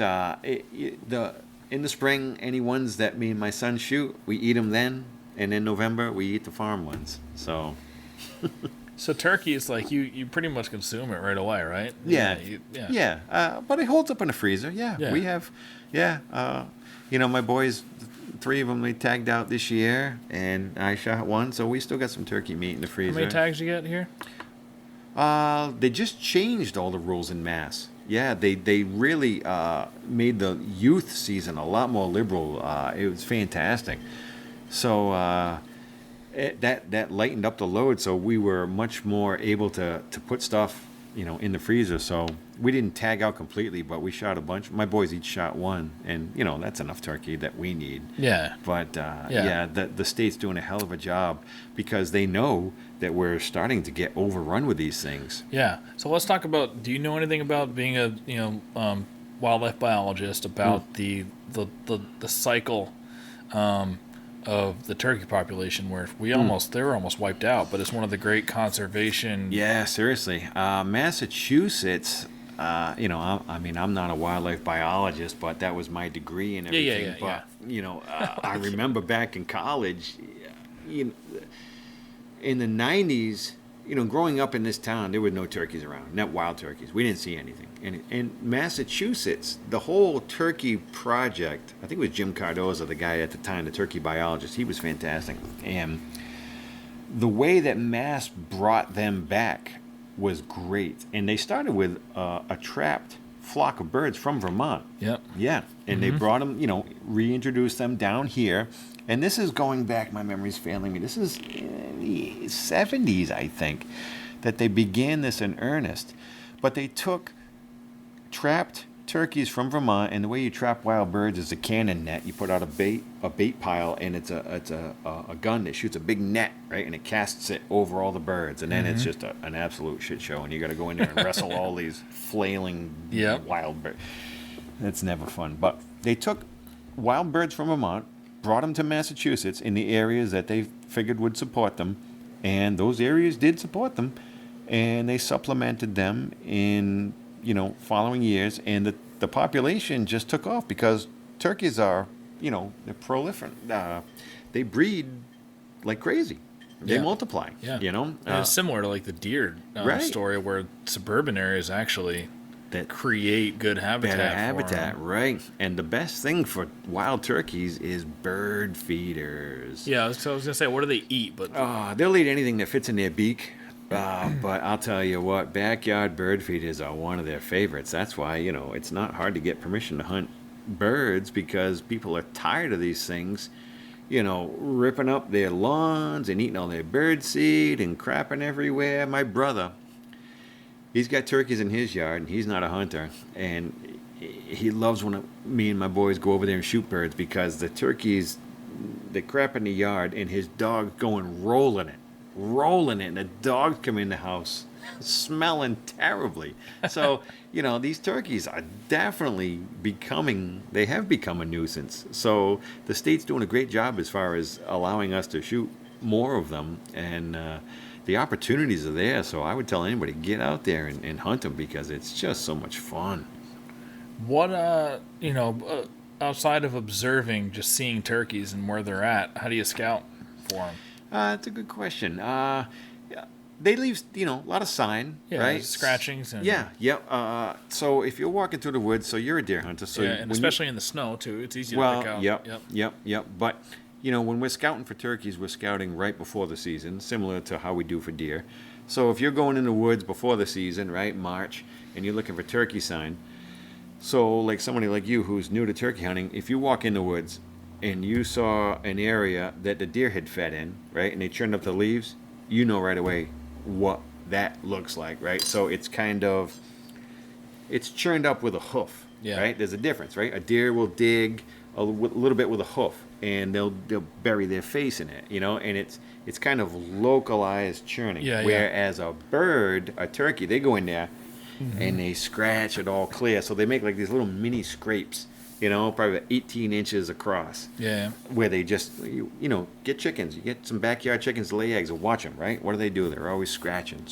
in the spring, any ones that me and my son shoot, we eat them then. And in November, we eat the farm ones. So... So turkey is like you pretty much consume it right away, right? Yeah. But it holds up in the freezer. Yeah. We have, my boys, 3 of them they tagged out this year, and I shot 1, so we still got some turkey meat in the freezer. How many tags you get here? They just changed all the rules in Mass. Yeah, they really made the youth season a lot more liberal. It was fantastic. So. That lightened up the load, so we were much more able to put stuff, in the freezer. So we didn't tag out completely, but we shot a bunch. My boys each shot 1, and that's enough turkey that we need. Yeah. But the state's doing a hell of a job because they know that we're starting to get overrun with these things. Yeah. So let's talk about. Do you know anything about being a wildlife biologist about the cycle? Of the turkey population, where they were almost wiped out, but it's one of the great conservation. Yeah, seriously, Massachusetts. I'm not a wildlife biologist, but that was my degree and everything. I remember back in college, in the '90s. Growing up in this town, there were no turkeys around, not wild turkeys. We didn't see anything. And in Massachusetts, the whole turkey project, I think it was Jim Cardoza, the guy at the time, the turkey biologist, he was fantastic. And the way that Mass brought them back was great. And they started with a trapped flock of birds from Vermont. Yep. Yeah. And they brought them, reintroduced them down here. And this is going back, my memory's failing me. This is in the 70s, I think, that they began this in earnest. But they took trapped turkeys from Vermont, and the way you trap wild birds is a cannon net. You put out a bait pile, and it's a gun that shoots a big net, right? And it casts it over all the birds, and then it's just an absolute shit show. And you got to go in there and wrestle all these flailing wild birds. It's never fun. But they took wild birds from Vermont, brought them to Massachusetts in the areas that they figured would support them, and those areas did support them, and they supplemented them in following years, and the population just took off because turkeys are they're proliferant. They breed like crazy. They multiply. Yeah. And it's similar to like the deer story, where suburban areas actually that create good habitat. Better habitat, right? And the best thing for wild turkeys is bird feeders. Yeah, so I was gonna say, what do they eat? But they'll eat anything that fits in their beak. But I'll tell you what, backyard bird feeders are one of their favorites. That's why it's not hard to get permission to hunt birds, because people are tired of these things, ripping up their lawns and eating all their bird seed and crapping everywhere. My brother, he's got turkeys in his yard, and he's not a hunter, and he loves when me and my boys go over there and shoot birds, because the turkeys, the crap in the yard, and his dog going rolling it, and the dogs come in the house smelling terribly. So, these turkeys are definitely they have become a nuisance. So the state's doing a great job as far as allowing us to shoot more of them, and the opportunities are there. So I would tell anybody, get out there and hunt them, because it's just so much fun. What, outside of observing, just seeing turkeys and where they're at, how do you scout for them? That's a good question. They leave, a lot of sign, right? Scratchings. And, so if you're walking through the woods, so you're a deer hunter. So and especially in the snow, too. It's easy to pick out. Yep. But, when we're scouting for turkeys, we're scouting right before the season, similar to how we do for deer. So if you're going in the woods before the season, right, March, and you're looking for turkey sign, so like somebody like you who's new to turkey hunting, if you walk in the woods and you saw an area that the deer had fed in, right, and they churned up the leaves, you know right away what that looks like, right? So it's churned up with a hoof, right? There's a difference, right? A deer will dig a little bit with a hoof, and they'll bury their face in it, and it's kind of localized churning. Whereas a bird, a turkey, they go in there and they scratch it all clear. So they make like these little mini scrapes, probably about 18 inches across. Where they just, get chickens. You get some backyard chickens to lay eggs and watch them, right? What do? They're always scratching.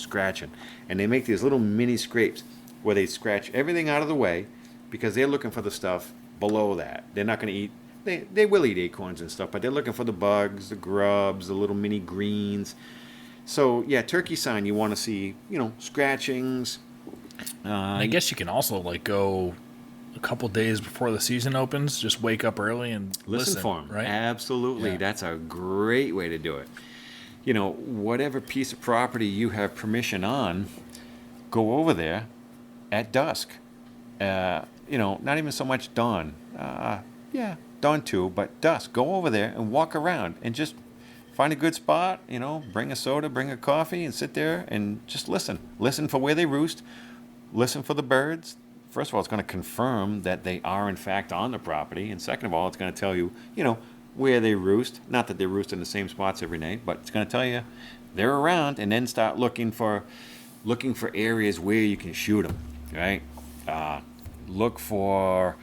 And they make these little mini scrapes where they scratch everything out of the way, because they're looking for the stuff below that. They're not going to eat, they will eat acorns and stuff, but they're looking for the bugs, the grubs, the little mini greens. So, turkey sign, you want to see, scratchings. I guess you can also go a couple days before the season opens, just wake up early and listen for them, right? Absolutely. That's a great way to do it. Whatever piece of property you have permission on, go over there at dusk. Not even so much dawn. Dawn too, but dusk. Go over there and walk around and just find a good spot, bring a soda, bring a coffee, and sit there and just listen. Listen for where they roost. Listen for the birds. First of all, it's going to confirm that they are, in fact, on the property. And second of all, it's going to tell you, where they roost. Not that they roost in the same spots every night, but it's going to tell you they're around. And then start looking for areas where you can shoot them, right? Look for,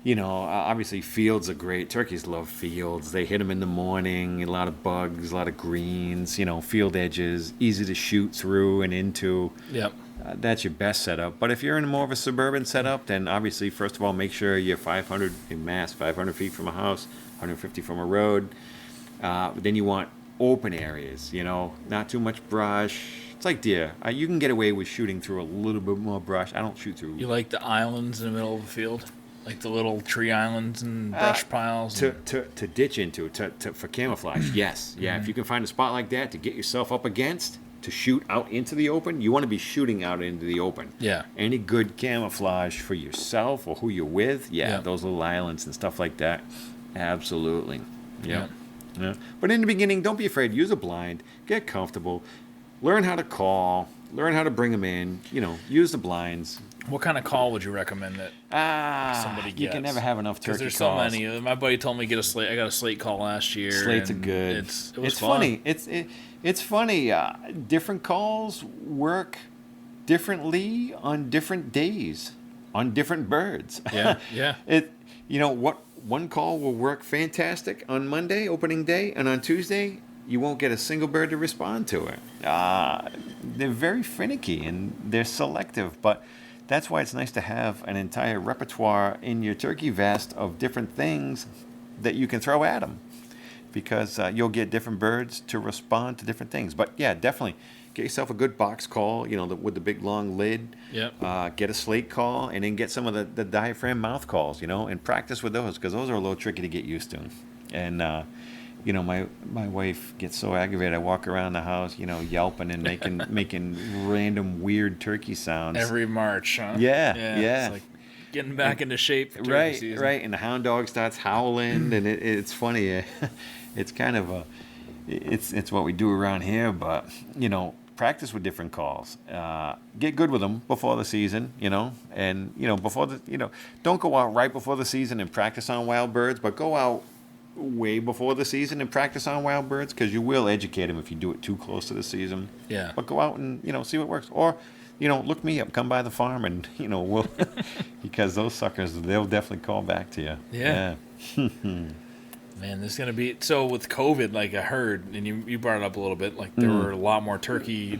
obviously fields are great. Turkeys love fields. They hit them in the morning. A lot of bugs, a lot of greens, field edges, easy to shoot through and into. Yep. That's your best setup. But if you're in more of a suburban setup, then obviously, first of all, make sure you're 500 feet from a house, 150 from a road. Then you want open areas, not too much brush. It's like deer. You can get away with shooting through a little bit more brush. I don't shoot through. You like the islands in the middle of the field? Like the little tree islands and brush piles? To ditch into, for camouflage, yes. Yeah, if you can find a spot like that to get yourself up against, to shoot out into the open, you want to be shooting out into the open. Yeah. Any good camouflage for yourself or who you're with, those little islands and stuff like that, absolutely. Yeah. But in the beginning, don't be afraid. Use a blind. Get comfortable. Learn how to call. Learn how to bring them in. Use the blinds. What kind of call would you recommend that somebody gets? You can never have enough turkey calls. Because there's so many. My buddy told me to get a slate. I got a slate call last year. Slates are good. It's funny. It's funny. Different calls work differently on different days, on different birds. Yeah. One call will work fantastic on Monday, opening day, and on Tuesday, you won't get a single bird to respond to it. They're very finicky and they're selective, but that's why it's nice to have an entire repertoire in your turkey vest of different things that you can throw at them, because you'll get different birds to respond to different things. But yeah, definitely get yourself a good box call, with the big long lid. Yep. Get a slate call, and then get some of the diaphragm mouth calls, and practice with those, because those are a little tricky to get used to. And my wife gets so aggravated. I walk around the house, yelping and making random weird turkey sounds. Every March, huh? Yeah. It's like getting back into shape for turkey season. Right. And the hound dog starts howling, and it's funny. It's kind of it's what we do around here, but practice with different calls. Get good with them before the season, and before don't go out right before the season and practice on wild birds, but go out way before the season and practice on wild birds, because you will educate them if you do it too close to the season. Yeah. But go out and, see what works. Or, look me up, come by the farm, and, we'll, because those suckers, they'll definitely call back to you. Yeah. Man, this is going to be... So with COVID, like I heard, and you brought it up a little bit, like there were a lot more turkey...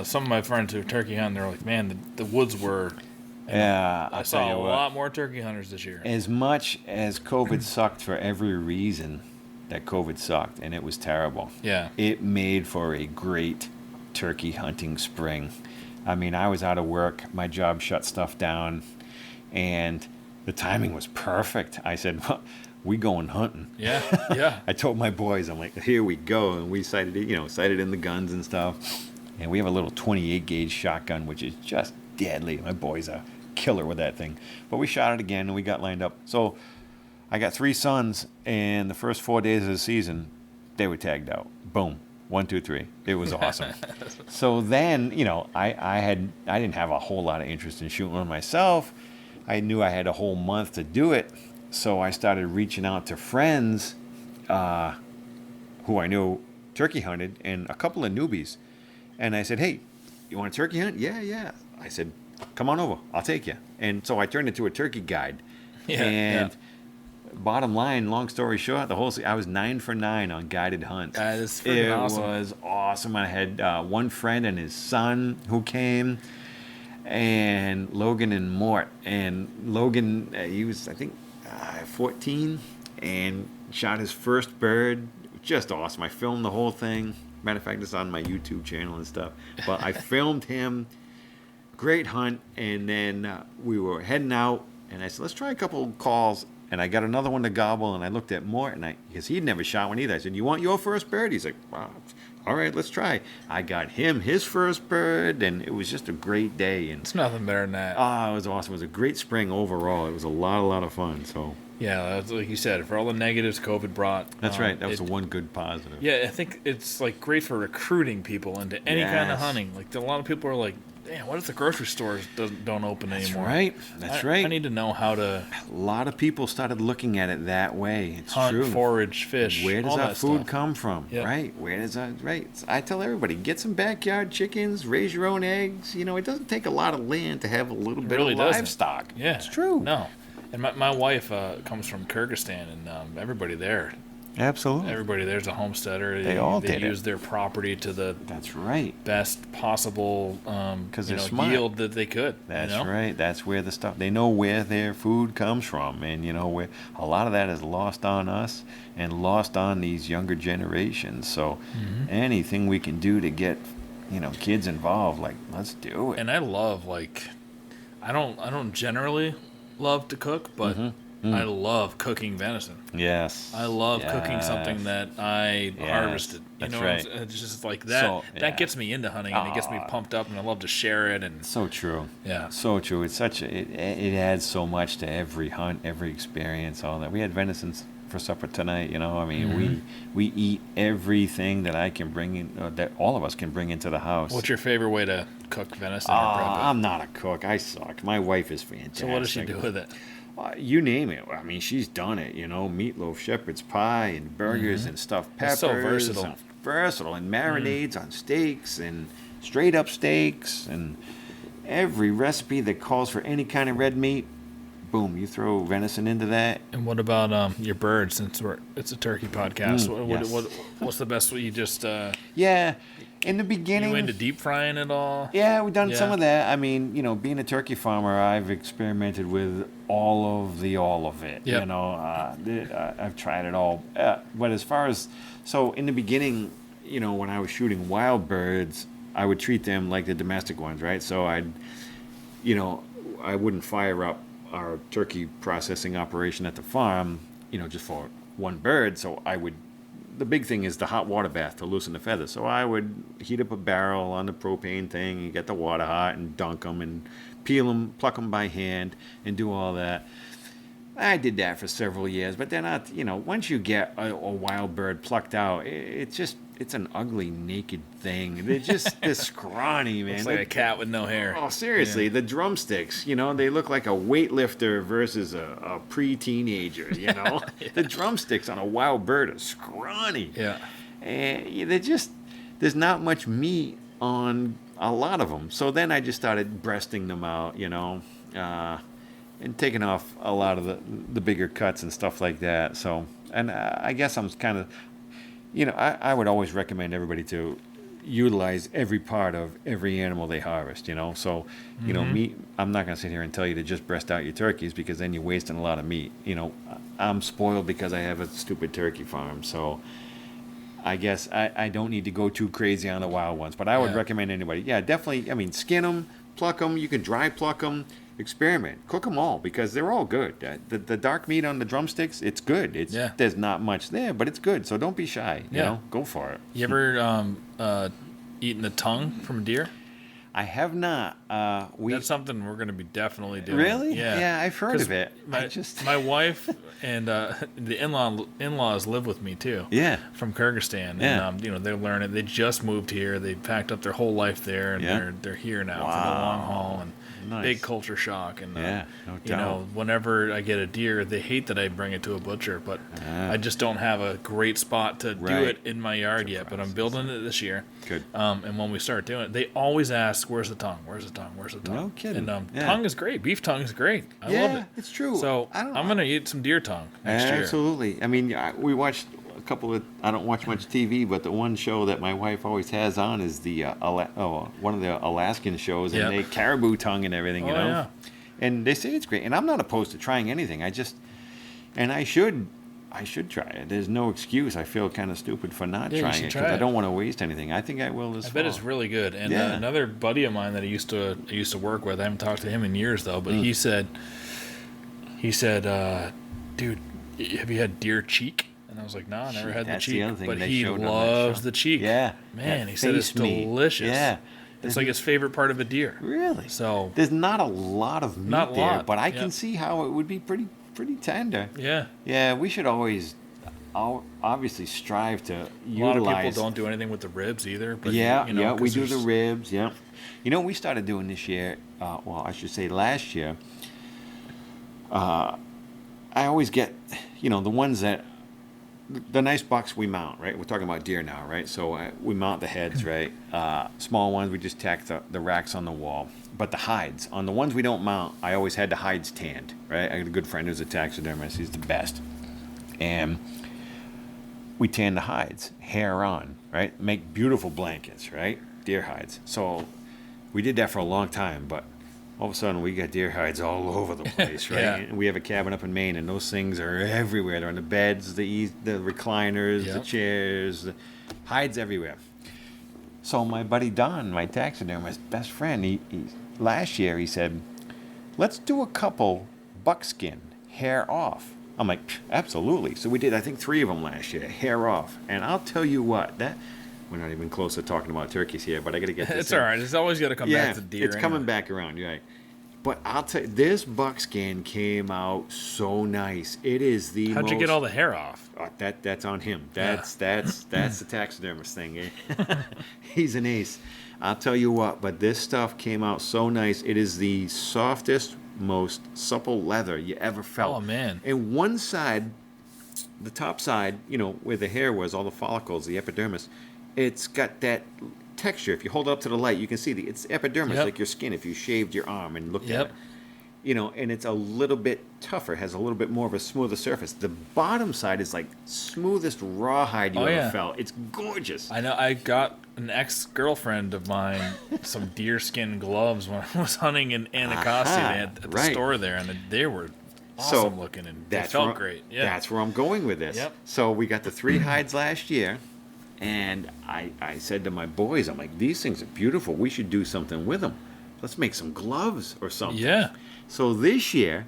some of my friends who are turkey hunting, they're like, man, the woods were... Yeah, I saw a lot more turkey hunters this year. As much as COVID sucked for every reason that COVID sucked, and it was terrible. Yeah. It made for a great turkey hunting spring. I mean, I was out of work. My job shut stuff down, and the timing was perfect. I said, well, we going hunting. Yeah, yeah. I told my boys, I'm like, here we go. And we sighted it, sighted in the guns and stuff. And we have a little 28 gauge shotgun, which is just deadly. My boys are killer with that thing. But we shot it again, and we got lined up. So I got 3 sons, and the first 4 days of the season, they were tagged out. Boom. 1, 2, 3. It was awesome. So then, I didn't have a whole lot of interest in shooting one myself. I knew I had a whole month to do it. So I started reaching out to friends who I knew turkey hunted, and a couple of newbies. And I said, hey, you want a turkey hunt? Yeah. I said, come on over. I'll take you. And so I turned into a turkey guide. Bottom line, long story short, I was 9 for 9 on guided hunts. That is freaking awesome. It was awesome. I had one friend and his son who came, and Logan and Mort. And Logan, he was, I think, 14, and shot his first bird. Just awesome. I filmed the whole thing. Matter of fact, it's on my YouTube channel and stuff. But I filmed him. Great hunt. And then we were heading out, and I said, let's try a couple of calls. And I got another one to gobble, and I looked at Mort, because he'd never shot one either. I said, you want your first bird? He's like, wow, all right, let's try. I got him his first bird, and it was just a great day. And it's nothing better than that. It was awesome. It was a great spring overall. It was a lot of fun. So yeah, that's like you said, for all the negatives COVID brought. That's right. That was the one good positive. Yeah, I think it's like great for recruiting people into any kind of hunting. Like a lot of people are like, damn, what if the grocery stores don't open anymore? That's right. I need to know how to... A lot of people started looking at it that way. It's hunt, true. Forage, fish. Where does our food come from? Yep. Right? Where does our... Right. I tell everybody, get some backyard chickens, raise your own eggs. It doesn't take a lot of land to have a little bit of livestock. Yeah. It's true. No. And my wife comes from Kyrgyzstan, and everybody there... Absolutely. Everybody there's a homesteader. They use their property to the best possible yield that they could. That's right. That's where the stuff, they know where their food comes from, and where a lot of that is lost on us and lost on these younger generations. So anything we can do to get kids involved, like, let's do it. And I love, I don't generally love to cook, but I love cooking venison. Yes. I love cooking something that I harvested. That's right. It's just like that. So, that gets me into hunting, and it gets me pumped up, and I love to share it. And so true. Yeah. So true. It's it adds so much to every hunt, every experience, all that. We had venison for supper tonight. I mean, we eat everything that I can bring in, that all of us can bring into the house. What's your favorite way to cook venison? I'm not a cook. I suck. My wife is fantastic. So what does she do with it? You name it. I mean, she's done it. Meatloaf, shepherd's pie, and burgers, and stuffed peppers. It's so versatile. Versatile, and marinades on steaks, and straight up steaks, and every recipe that calls for any kind of red meat. Boom, you throw venison into that. And what about your birds? Since it's a turkey podcast, what's the best way you just? Yeah, in the beginning. You into deep frying it all? Yeah, we've done some of that. I mean, being a turkey farmer, I've experimented with all of it. Yep. I've tried it all. But as far as in the beginning, when I was shooting wild birds, I would treat them like the domestic ones, right? So I wouldn't fire up our turkey processing operation at the farm, just for one bird. So the big thing is the hot water bath to loosen the feathers. So I would heat up a barrel on the propane thing and get the water hot and dunk them and peel them, pluck them by hand and do all that. I did that for several years, but then once you get a wild bird plucked out, it's an ugly naked thing. They're scrawny, man. It's like a cat with no hair. Oh, seriously, the drumsticks, they look like a weightlifter versus a pre-teenager, Yeah. The drumsticks on a wild bird are scrawny. Yeah. And there's not much meat on a lot of them. So then I just started breasting them out, and taking off a lot of the bigger cuts and stuff like that. So, and I guess I'm kind of, I would always recommend everybody to utilize every part of every animal they harvest, So, meat, I'm not going to sit here and tell you to just breast out your turkeys because then you're wasting a lot of meat. I'm spoiled because I have a stupid turkey farm. So I guess I don't need to go too crazy on the wild ones, but I would recommend anybody. Yeah, definitely. I mean, skin them, pluck them. You can dry pluck them. Experiment, cook them all because they're all good. The dark meat on the drumsticks, it's good. There's not much there, but it's good. So don't be shy. Go for it. You ever eaten the tongue from a deer? I have not. That's something we're going to be definitely doing. Really? Yeah, I've heard of it. My wife and the in-laws live with me too. Yeah. From Kyrgyzstan, and they learn it. They just moved here. They packed up their whole life there, and they're here now for the long haul. And nice. Big culture shock. And no doubt. whenever I get a deer, they hate that I bring it to a butcher, but I just don't have a great spot to do it in my yard yet. But I'm building it this year. Good. And when we start doing it, they always ask, "Where's the tongue? Where's the tongue? Where's the tongue?" No kidding. And tongue is great. Beef tongue is great. I love it. It's true. So I'm gonna eat some deer tongue next year. Absolutely. I mean, we watched a couple of. I don't watch much TV, but the one show that my wife always has on is the one of the Alaskan shows, and they caribou tongue and everything, Yeah. And they say it's great, and I'm not opposed to trying anything. I should try it. There's no excuse. I feel kind of stupid for not trying it because I don't want to waste anything. I think I will this fall. I bet it's really good. And another buddy of mine that I used to work with, I haven't talked to him in years though, but he said, dude, have you had deer cheek? And I was like, no, I never had the cheek. But he loves the cheek. Yeah. Man, he said it's delicious. Yeah. It's like his favorite part of a deer. Really? So there's not a lot of meat there, but I can see how it would be pretty tender. Yeah. Yeah, we should always obviously strive to utilize. A lot of people don't do anything with the ribs either. But we do the ribs. Yeah. We started doing this year. Well, I should say last year. I always get, the ones that. The nice bucks we mount, right? We're talking about deer now, right? So we mount the heads, right? Small ones, we just tack the racks on the wall. But the hides, on the ones we don't mount, I always had the hides tanned, right? I got a good friend who's a taxidermist. He's the best. And we tan the hides, hair on, right? Make beautiful blankets, right? Deer hides. So we did that for a long time, but all of a sudden we got deer hides all over the place, right? And we have a cabin up in Maine, and those things are everywhere. They're on the beds, the recliners, the chairs, the hides everywhere. So my buddy Don, my taxidermist best friend, he last year he said, let's do a couple buckskin, hair off. I'm like, absolutely. So we did, I think, 3 of them last year, hair off. And I'll tell you what, we're not even close to talking about turkeys here, but I got to get this It's all right. It's always got to come back to deer. It's coming back around, you're right. But I'll tell you, this buckskin came out so nice. It is the How'd you get all the hair off? That's on him. That's the taxidermist thing. Eh? He's an ace. I'll tell you what, but this stuff came out so nice. It is the softest, most supple leather you ever felt. Oh, man. And one side, the top side, where the hair was, all the follicles, the epidermis, it's got that texture. If you hold it up to the light, you can see it's epidermis, like your skin if you shaved your arm and looked at it. And it's a little bit tougher, has a little bit more of a smoother surface. The bottom side is like smoothest rawhide you ever felt. It's gorgeous. I know. I got an ex-girlfriend of mine some deer skin gloves when I was hunting in Anacostia at the store there, and they were awesome looking, and they felt great. Yeah. That's where I'm going with this. Yep. So we got the 3 hides last year. And I said to my boys, I'm like, these things are beautiful. We should do something with them. Let's make some gloves or something. Yeah. So this year,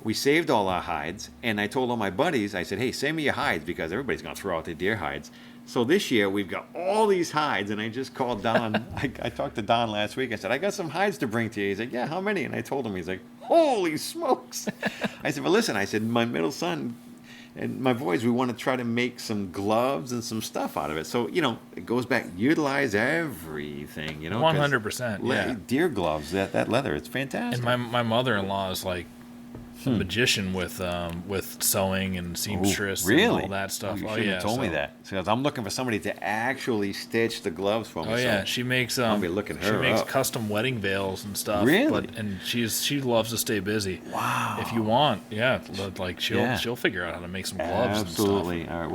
we saved all our hides. And I told all my buddies, I said, hey, send me your hides because everybody's going to throw out their deer hides. So this year we've got all these hides, and I just called Don. I talked to Don last week. I said, I got some hides to bring to you. He's like, yeah, how many? And I told him. He's like, holy smokes. I said, well, listen, I said, my middle son and my boys, we want to try to make some gloves and some stuff out of it. So, it goes back, utilize everything, 100%, yeah. Deer gloves, that leather, it's fantastic. And my mother-in-law is like a magician with sewing and seamstress and all that stuff. You should have told me that. So I'm looking for somebody to actually stitch the gloves for me. Oh yeah, she makes I'll be looking her she makes up. custom wedding veils and stuff. Really? And she loves to stay busy. Wow. If you want, like she'll figure out how to make some gloves. Absolutely. And stuff. All right,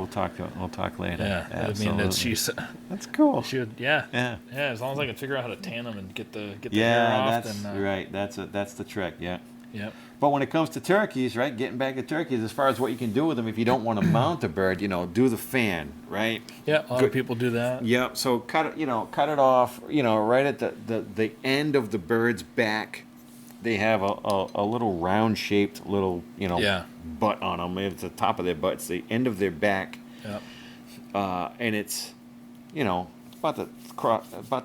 we'll talk later. Yeah, absolutely. I mean that's cool. She would, yeah. As long as I can figure out how to tan them and get the hair off. That's right. That's the trick. Yeah. Yep. But when it comes to turkeys, right, getting back to turkeys, as far as what you can do with them, if you don't want to mount a bird, do the fan, right? Yeah, a lot of people do that. Yep. So cut it off, right at the end of the bird's back. They have a little round-shaped little, butt on them. It's the top of their butt. It's the end of their back. Yep. And it's, about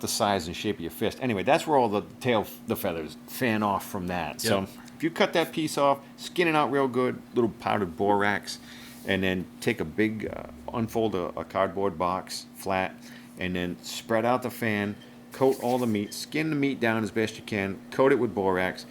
the size and shape of your fist. Anyway, that's where all the feathers fan off from that. Yep. So if you cut that piece off, skin it out real good, little powdered borax, and then take a big, unfold a cardboard box flat, and then spread out the fan, coat all the meat, skin the meat down as best you can, coat it with borax,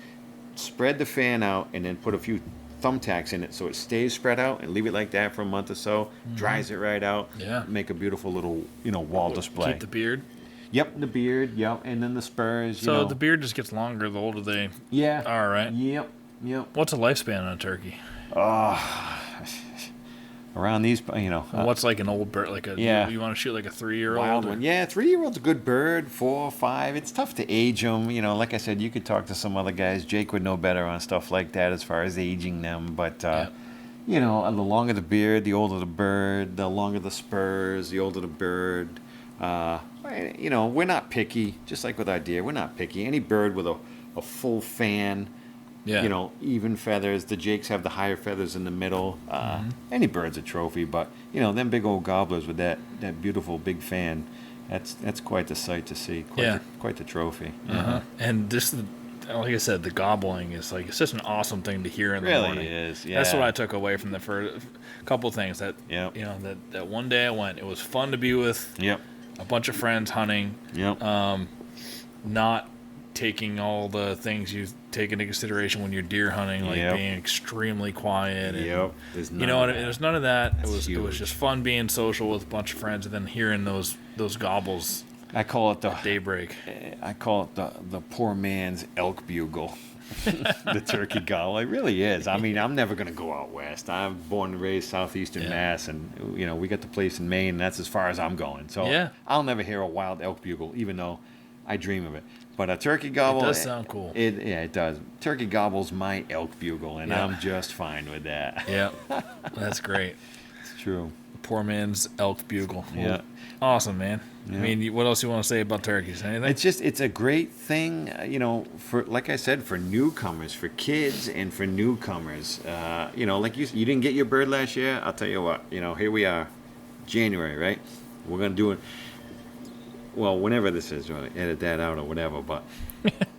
spread the fan out, and then put a few thumbtacks in it so it stays spread out, and leave it like that for a month or so. Dries it right out. Yeah. Make a beautiful little, wall display. Keep the beard. Yep, the beard. Yep, and then the spurs. So the beard just gets longer the older they. Yeah. All right. Yep. What's a lifespan on a turkey? Around these, what's like an old bird? Like you want to shoot like a 3-year-old? Wild one. Yeah, 3-year-old's a good bird. 4 or 5. It's tough to age them. Like I said, you could talk to some other guys. Jake would know better on stuff like that as far as aging them. But the longer the beard, the older the bird. The longer the spurs, the older the bird. We're not picky. Just like with our deer, we're not picky. Any bird with a full fan. Yeah. Even feathers. The Jakes have the higher feathers in the middle. Any bird's a trophy, but them big old gobblers with that beautiful big fan, that's quite the sight to see. Quite the trophy. And this, like I said, the gobbling is like it's just an awesome thing to hear in the morning. Really is. Yeah. That's what I took away from the first couple things. That that one day I went, it was fun to be with a bunch of friends hunting. Yep. Not taking all the things you take into consideration when you're deer hunting, like being extremely quiet. And, There's none of that. It was just fun being social with a bunch of friends and then hearing those gobbles. I call it at daybreak. I call it the poor man's elk bugle. The turkey gobble. It really is. I mean, I'm never going to go out west. I'm born and raised southeastern Mass, and we got the place in Maine, and that's as far as I'm going. So I'll never hear a wild elk bugle, even though I dream of it. But a turkey gobble... It does sound cool. It does. Turkey gobble's my elk bugle, and I'm just fine with that. Yeah, that's great. It's true. The poor man's elk bugle. Yeah. Awesome, man. Yeah. I mean, what else you want to say about turkeys? Anything? It's a great thing, for, like I said, for newcomers, for kids and for newcomers. Like you didn't get your bird last year. I'll tell you what, here we are, January, right? We're going to do it. Well, whenever this is, edit that out or whatever, but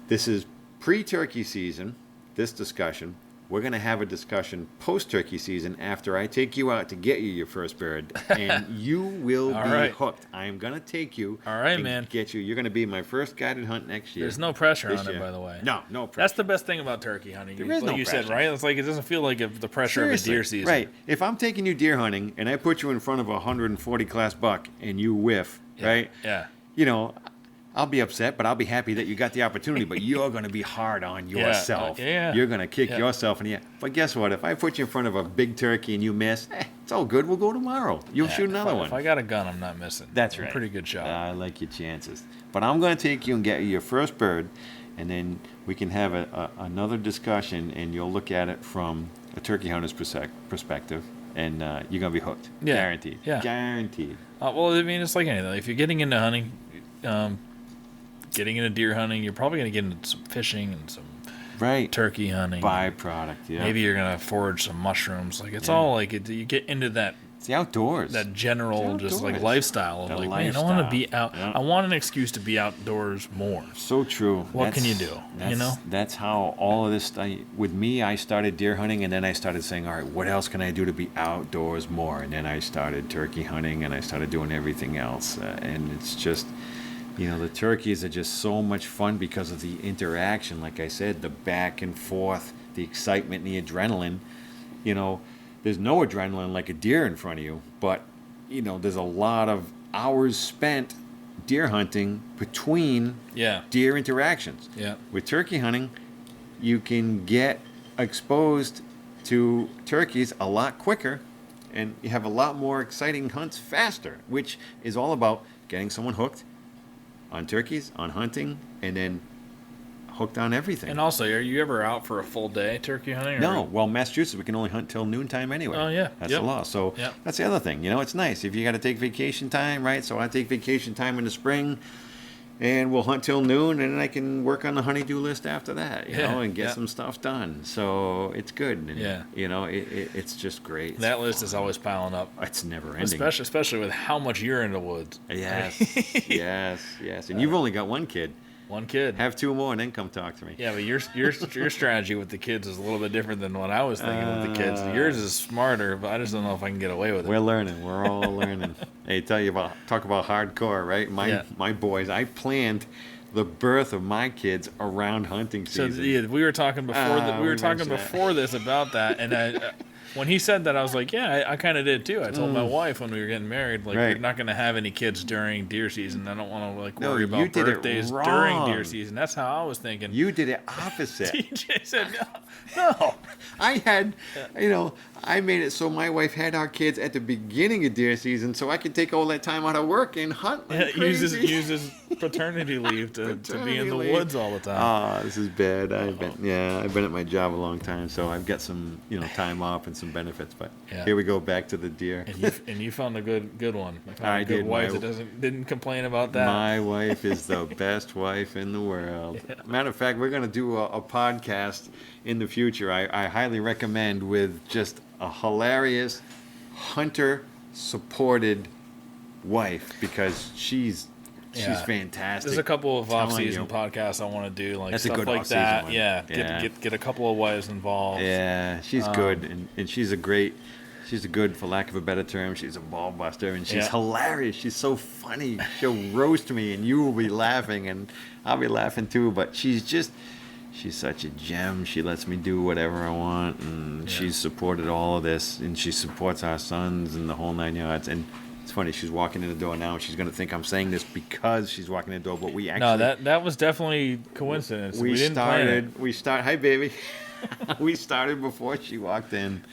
this is pre-turkey season, this discussion. We're going to have a discussion post-turkey season after I take you out to get you your first bird, and you will be hooked. I am going to take you and get you. You're going to be my first guided hunt next year. There's no pressure on it, by the way. No pressure. That's the best thing about turkey hunting. There is no you pressure. said, right? It's like it doesn't feel like the pressure of a deer season. Right. If I'm taking you deer hunting and I put you in front of a 140 class buck and you whiff, right? Yeah. I'll be upset, but I'll be happy that you got the opportunity. But you're going to be hard on yourself. You're going to kick yourself in the ass. But guess what? If I put you in front of a big turkey and you miss, it's all good. We'll go tomorrow. You'll shoot another one. If I got a gun, I'm not missing. That's right. Pretty good shot. I like your chances. But I'm going to take you and get you your first bird, and then we can have another discussion, and you'll look at it from a turkey hunter's perspective, and you're going to be hooked. Yeah. Guaranteed. Yeah. Guaranteed. Well, I mean, it's like anything. If you're getting into hunting, getting into deer hunting, you're probably going to get into some fishing and some turkey hunting. Byproduct, yeah. Maybe you're going to forage some mushrooms. Like, it's all like, you get into that It's the outdoors. that general just like outdoors. lifestyle of The like, man, I want to lifestyle. be out. Yeah. I want an excuse to be outdoors more. So true. What can you do? You know? That's how all of this. With me, I started deer hunting, and then I started saying, all right, what else can I do to be outdoors more? And then I started turkey hunting, and I started doing everything else. And it's just, the turkeys are just so much fun because of the interaction. Like I said, the back and forth, the excitement, and the adrenaline. There's no adrenaline like a deer in front of you, but there's a lot of hours spent deer hunting between deer interactions. Yeah. With turkey hunting, you can get exposed to turkeys a lot quicker, and you have a lot more exciting hunts faster, which is all about getting someone hooked on turkeys, on hunting, and then hooked on everything. And also, are you ever out for a full day turkey hunting? Or? No. Well, Massachusetts, we can only hunt till noontime anyway. Oh, yeah. That's the law. So that's the other thing. It's nice. If you got to take vacation time, right? So I take vacation time in the spring, and we'll hunt till noon, and then I can work on the honeydew list after that, you know, and get some stuff done. So it's good. And, it's just great. That list is always piling up. It's never ending. Especially with how much you're in the woods. Yes. Yes. And you've only got one kid. One kid. Have two more and then come talk to me. Yeah, but your strategy with the kids is a little bit different than what I was thinking with the kids. Yours is smarter, but I just don't know if I can get away with it. We're learning. We're all learning. Hey, talk about hardcore, right? My boys, I planned the birth of my kids around hunting season. So we were talking before this about that, and when he said that, I was like, I kind of did too. I told my wife when we were getting married, like, we're not going to have any kids during deer season. I don't want to worry about birthdays during deer season. That's how I was thinking. You did it opposite. TJ said no. I had, I made it so my wife had our kids at the beginning of deer season, so I could take all that time out of work and hunt like crazy. Uses paternity leave to be in the woods all the time. Oh, this is bad. I've been at my job a long time, so I've got some time off and some benefits. But here we go back to the deer. And you found a good one. I did. Wife that didn't complain about that. My wife is the best wife in the world. Yeah. Matter of fact, we're going to do a podcast in the future. I highly recommend, with just a hilarious hunter-supported wife, because she's fantastic. There's a couple of off-season podcasts I want to do, like that's stuff a good like that. One. Yeah, get a couple of wives involved. Yeah, she's good, and she's a good, for lack of a better term, she's a ball buster, and she's hilarious. She's so funny. She'll roast me, and you will be laughing, and I'll be laughing too. But she's such a gem. She lets me do whatever I want, and she's supported all of this, and she supports our sons and the whole 9 yards. And it's funny, she's walking in the door now, and she's going to think I'm saying this because she's walking in the door, but we actually... No, that was definitely coincidence. We didn't plan it. Hi, baby. We started before she walked in.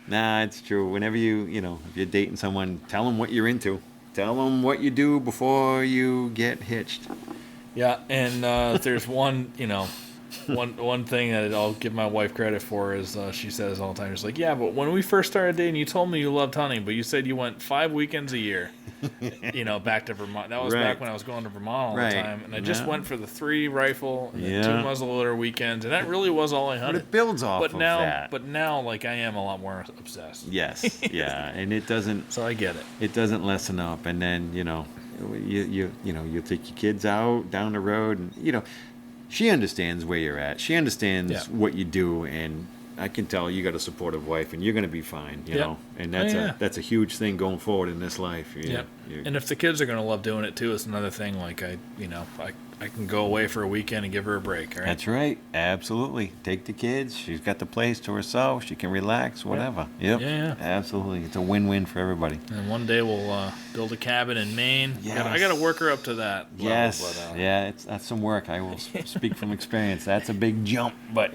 Nah, it's true. Whenever if you're dating someone, tell them what you're into. Tell them what you do before you get hitched. Yeah, and there's one thing that I'll give my wife credit for is she says all the time, she's like, yeah, but when we first started dating, you told me you loved hunting, but you said you went 5 weekends a year, back to Vermont. That was back when I was going to Vermont all the time, and I just went for the 3 rifle and the 2 muzzleloader weekends, and that really was all I hunted. But it builds off of that. But now, like, I am a lot more obsessed. Yes, yeah, and it doesn't... So I get it. It doesn't lessen up, and then, you take your kids out down the road, and, she understands where you're at. She understands what you do, and I can tell you got a supportive wife, and you're going to be fine, you know. And that's a huge thing going forward in this life. And if the kids are going to love doing it too, it's another thing. Like I can go away for a weekend and give her a break. Right? That's right. Absolutely. Take the kids. She's got the place to herself. She can relax. Whatever. Yep. Yeah. Absolutely. It's a win-win for everybody. And one day we'll build a cabin in Maine. Yes. I got to work her up to that. Yes. That's some work. I will speak from experience. That's a big jump, but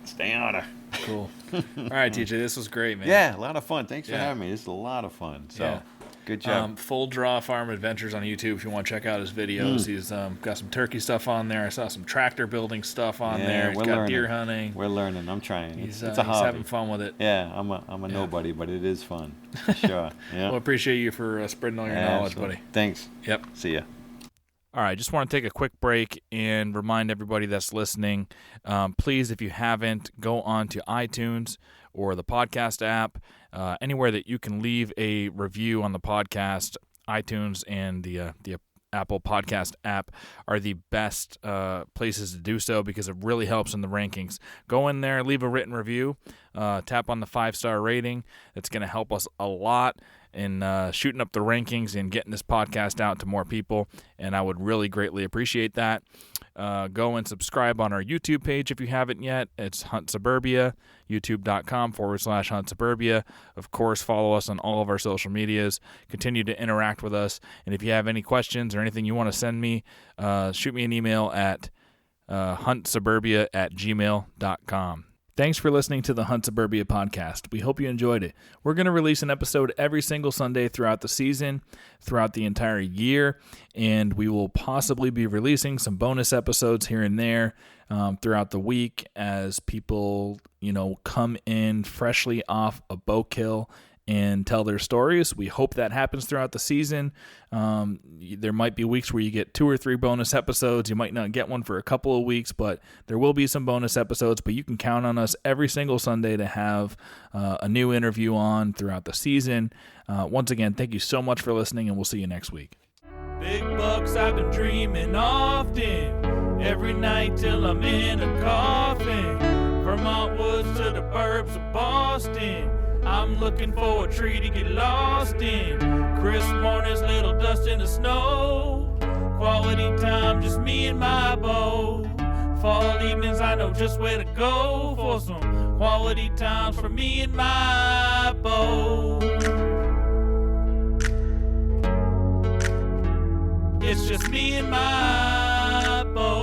stay on her. Cool. All right, TJ, this was great, man. Yeah, a lot of fun. Thanks for having me. This is a lot of fun. So, good job. Full Draw Farm Adventures on YouTube if you want to check out his videos. He's got some turkey stuff on there. I saw some tractor building stuff on there. He's got deer hunting. We're learning. I'm trying. It's a hobby. He's having fun with it. Yeah, I'm a nobody, but it is fun. For sure. Yeah. Well, appreciate you for spreading all your knowledge, buddy. Thanks. Yep. See ya. All right, just want to take a quick break and remind everybody that's listening, please, if you haven't, go on to iTunes or the podcast app, anywhere that you can leave a review on the podcast. iTunes and the Apple Podcast app are the best places to do so because it really helps in the rankings. Go in there, leave a written review, tap on the 5-star rating. It's going to help us a lot in shooting up the rankings and getting this podcast out to more people, and I would really greatly appreciate that. Go and subscribe on our YouTube page if you haven't yet. It's Hunt Suburbia, youtube.com/Hunt Suburbia. Of course, follow us on all of our social medias. Continue to interact with us. And if you have any questions or anything you want to send me, shoot me an email at huntsuburbia@gmail.com. Thanks for listening to the Hunt Suburbia podcast. We hope you enjoyed it. We're going to release an episode every single Sunday throughout the season, throughout the entire year, and we will possibly be releasing some bonus episodes here and there throughout the week as people, come in freshly off a bow kill and tell their stories. We hope that happens throughout the season. There might be weeks where you get 2 or 3 bonus episodes. You might not get one for a couple of weeks, but there will be some bonus episodes. But you can count on us every single Sunday to have a new interview on throughout the season. Once again, thank you so much for listening, and we'll see you next week. Big bucks I've been dreaming often, every night till I'm in a coffin. Vermont woods to the burbs of Boston, I'm looking for a tree to get lost in. Crisp mornings, little dust in the snow. Quality time, just me and my bow. Fall evenings, I know just where to go for some quality times for me and my bow. It's just me and my bow.